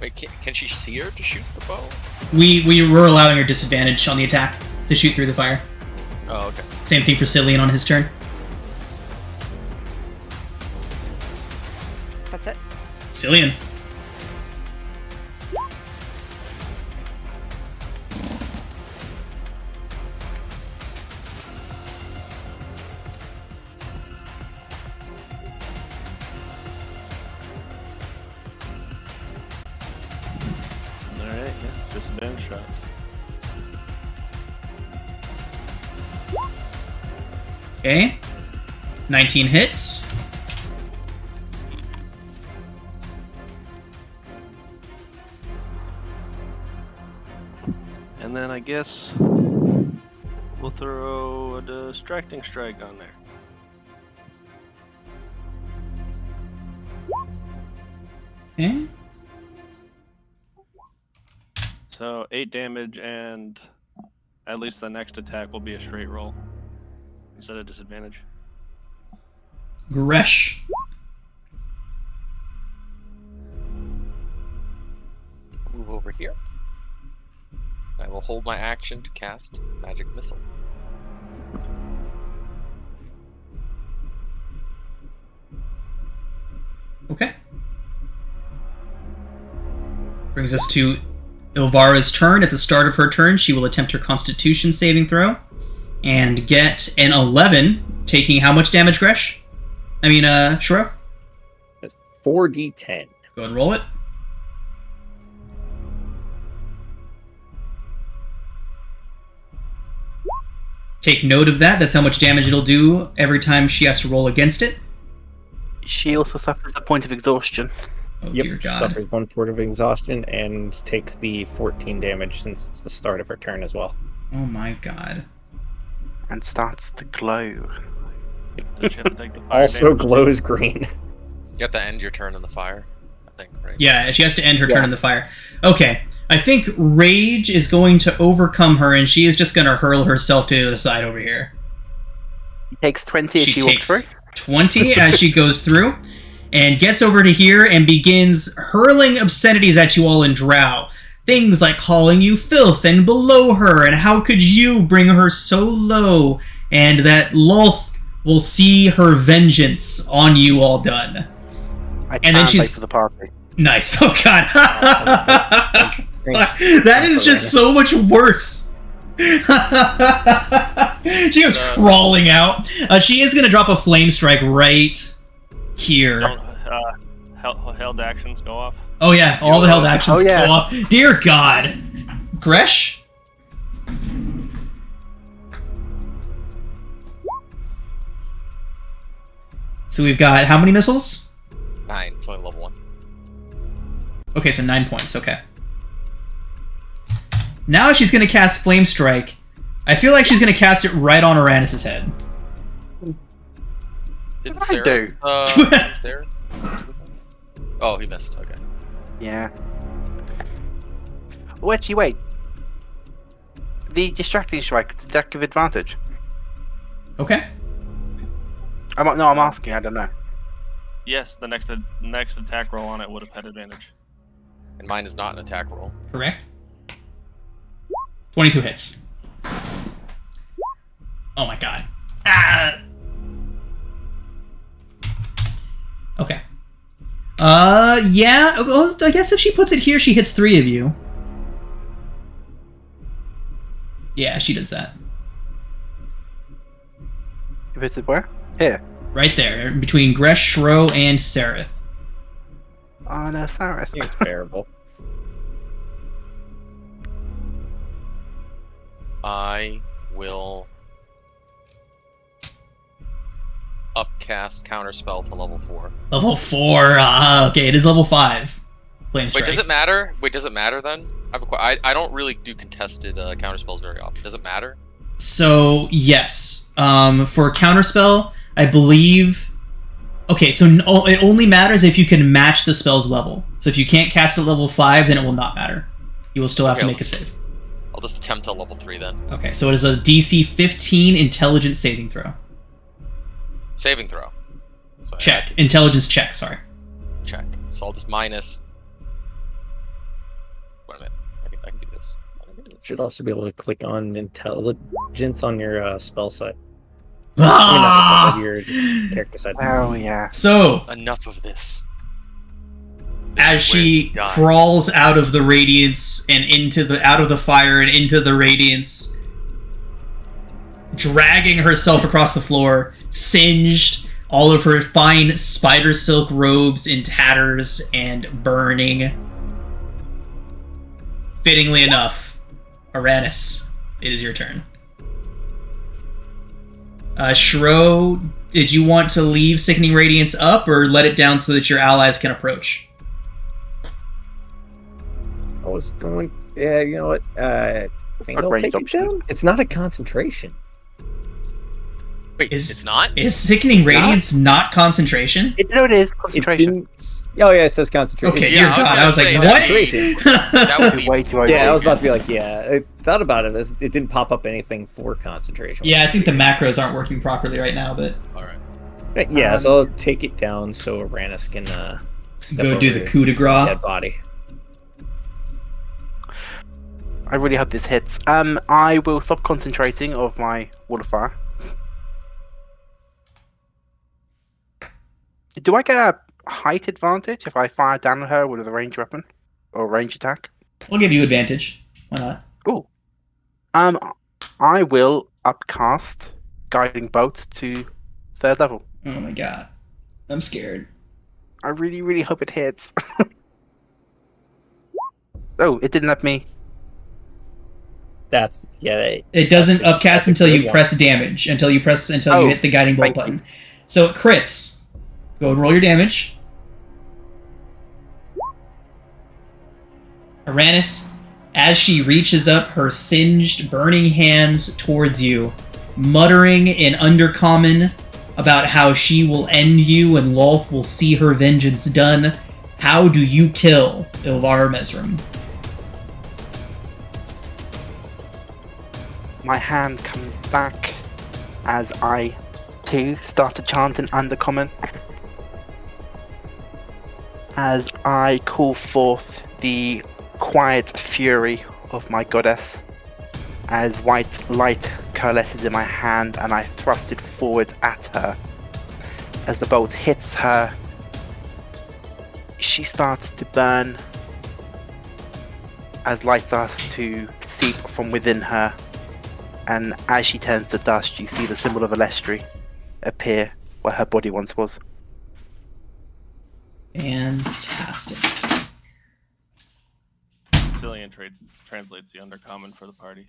Wait, can she see her to shoot the bow? We were allowing her disadvantage on the attack to shoot through the fire. Oh, okay. Same thing for Cillian on his turn. That's it. Cillian. Okay. 19 hits. And then I guess we'll throw a distracting strike on there. Okay. So 8 damage, and at least the next attack will be a straight roll instead of disadvantage. Gresh. Move over here. I will hold my action to cast Magic Missile. Okay. Brings us to Ilvara's turn. At the start of her turn, she will attempt her Constitution saving throw and get an 11, taking how much damage, Gresh? I mean, Shro? 4d10. Go ahead and roll it. Take note of that. That's how much damage it'll do every time she has to roll against it. She also suffers a point of exhaustion. Oh, dear Yep, God. suffers 1 point of exhaustion and takes the 14 damage since it's the start of her turn as well. Oh my God. And starts to glow. Does she have to take the fire Also damage? glows green. You have to end your turn in the fire, I think, right? Yeah, she has to end her turn Yeah. in the fire. Okay, I think Rage is going to overcome her, and she is just going to hurl herself to the other side over here. He takes 20 as she walks through. 20 as she goes through, and gets over to here and begins hurling obscenities at you all in Drow. Things like calling you filth and below her, and how could you bring her so low, and that Lolth will see her vengeance on you all done. I And then translate she's- for the party. Nice. Oh God. Thanks. That is just so much worse. She goes crawling out. She is going to drop a flame strike right here. Held actions go off. Oh yeah, all the held actions Oh, yeah. go up. Dear God. Gresh? So we've got how many missiles? 9. It's only level 1. Okay, so 9 points. Okay. Now she's going to cast Flame Strike. I feel like she's going to cast it right on Uranus' head. Did What did I do? Sarah? Oh, he missed. Okay. Yeah. Oh, actually, wait. The distracting strike, does that give advantage? Okay. I'm asking, I don't know. Yes, the next attack roll on it would have had advantage. And mine is not an attack roll. Correct. 22 hits. Oh my God. Ah! Okay. Yeah. Oh, I guess if she puts it here, she hits 3 of you. Yeah, she does that. If it's where? Here. Right there, between Gresh, Shro, and Sereth. Oh no, Saris. Seems bearable. I will upcast Counterspell to level 4. Level 4. Okay, it is level 5. Flame Strike. Wait, does it matter? Wait, does it matter then? I don't really do contested counterspells very often. Does it matter? So, yes. For Counterspell, I believe... Okay, so it only matters if you can match the spell's level. So if you can't cast at level 5, then it will not matter. You will still have to make a save. I'll just attempt a level 3 then. Okay, so it is a DC 15 Intelligence saving throw. Saving throw. So Check. Intelligence check, sorry. Check. So I'll just minus... Wait a minute. I can do this. Should also be able to click on intelligence on your spell set. Ah! Your just character set. Oh yeah. So, Enough of this. as she crawls out of the radiance and out of the fire and into the radiance, dragging herself across the floor, singed, all of her fine spider silk robes in tatters and burning. Fittingly enough, Uranus, it is your turn. Shro, did you want to leave Sickening Radiance up or let it down so that your allies can approach? I was going. Yeah, you know what? I think I'll Range take it option. down. It's not a concentration. Wait, it's not? Is Sickening It's not? Radiance not concentration? No, it is It concentration. didn't. Oh yeah, it says concentration. Okay, Yeah, dear I was God. gonna I was say like, that what? That would be Way too Yeah, I was overrated. about to be like, yeah. I thought about it. It didn't pop up anything for concentration. Yeah, I think the macros aren't working properly right now, but All right. Yeah, so I'll take it down so Uranus can step go do over the coup de grace. dead body. I really hope this hits. I will stop concentrating of my wall of fire. Do I get a height advantage if I fire down at her with a ranged weapon or range attack? We'll give you advantage. Why not? Ooh. I will upcast Guiding Bolt to 3rd level. Oh my God. I'm scared. I really, really hope it hits. Oh, it didn't let me. That's It doesn't upcast that's a until good you one. press damage, until you Oh, hit the guiding bolt thank you. button. So it crits. Go and roll your damage. Uranus, as she reaches up her singed, burning hands towards you, muttering in Undercommon about how she will end you and Lolth will see her vengeance done, how do you kill Ilvara Mesrim? My hand comes back as I, too, start to chant in Undercommon. As I call forth the quiet fury of my goddess. As white light coalesces in my hand and I thrust it forward at her. As the bolt hits her, she starts to burn. As light starts to seep from within her. And as she turns to dust, you see the symbol of Alestri appear where her body once was. Fantastic. Cillian translates the undercommon for the party.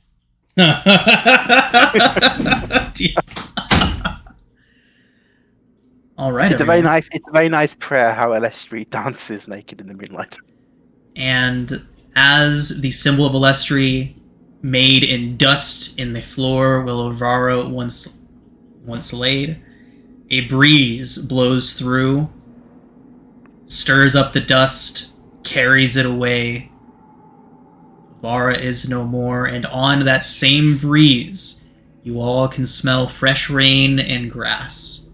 All right. It's a everyone. very nice prayer how Alestri dances naked in the moonlight. And as the symbol of Alestri made in dust in the floor where Ilvara once laid, a breeze blows through, stirs up the dust, carries it away. Ilvara is no more, and on that same breeze, you all can smell fresh rain and grass.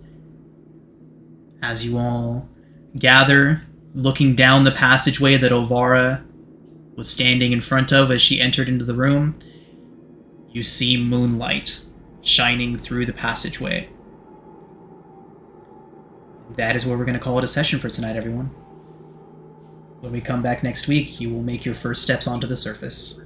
As you all gather, looking down the passageway that Ilvara was standing in front of as she entered into the room, you see moonlight shining through the passageway. That is where we're going to call it a session for tonight, everyone. When we come back next week, you will make your first steps onto the surface.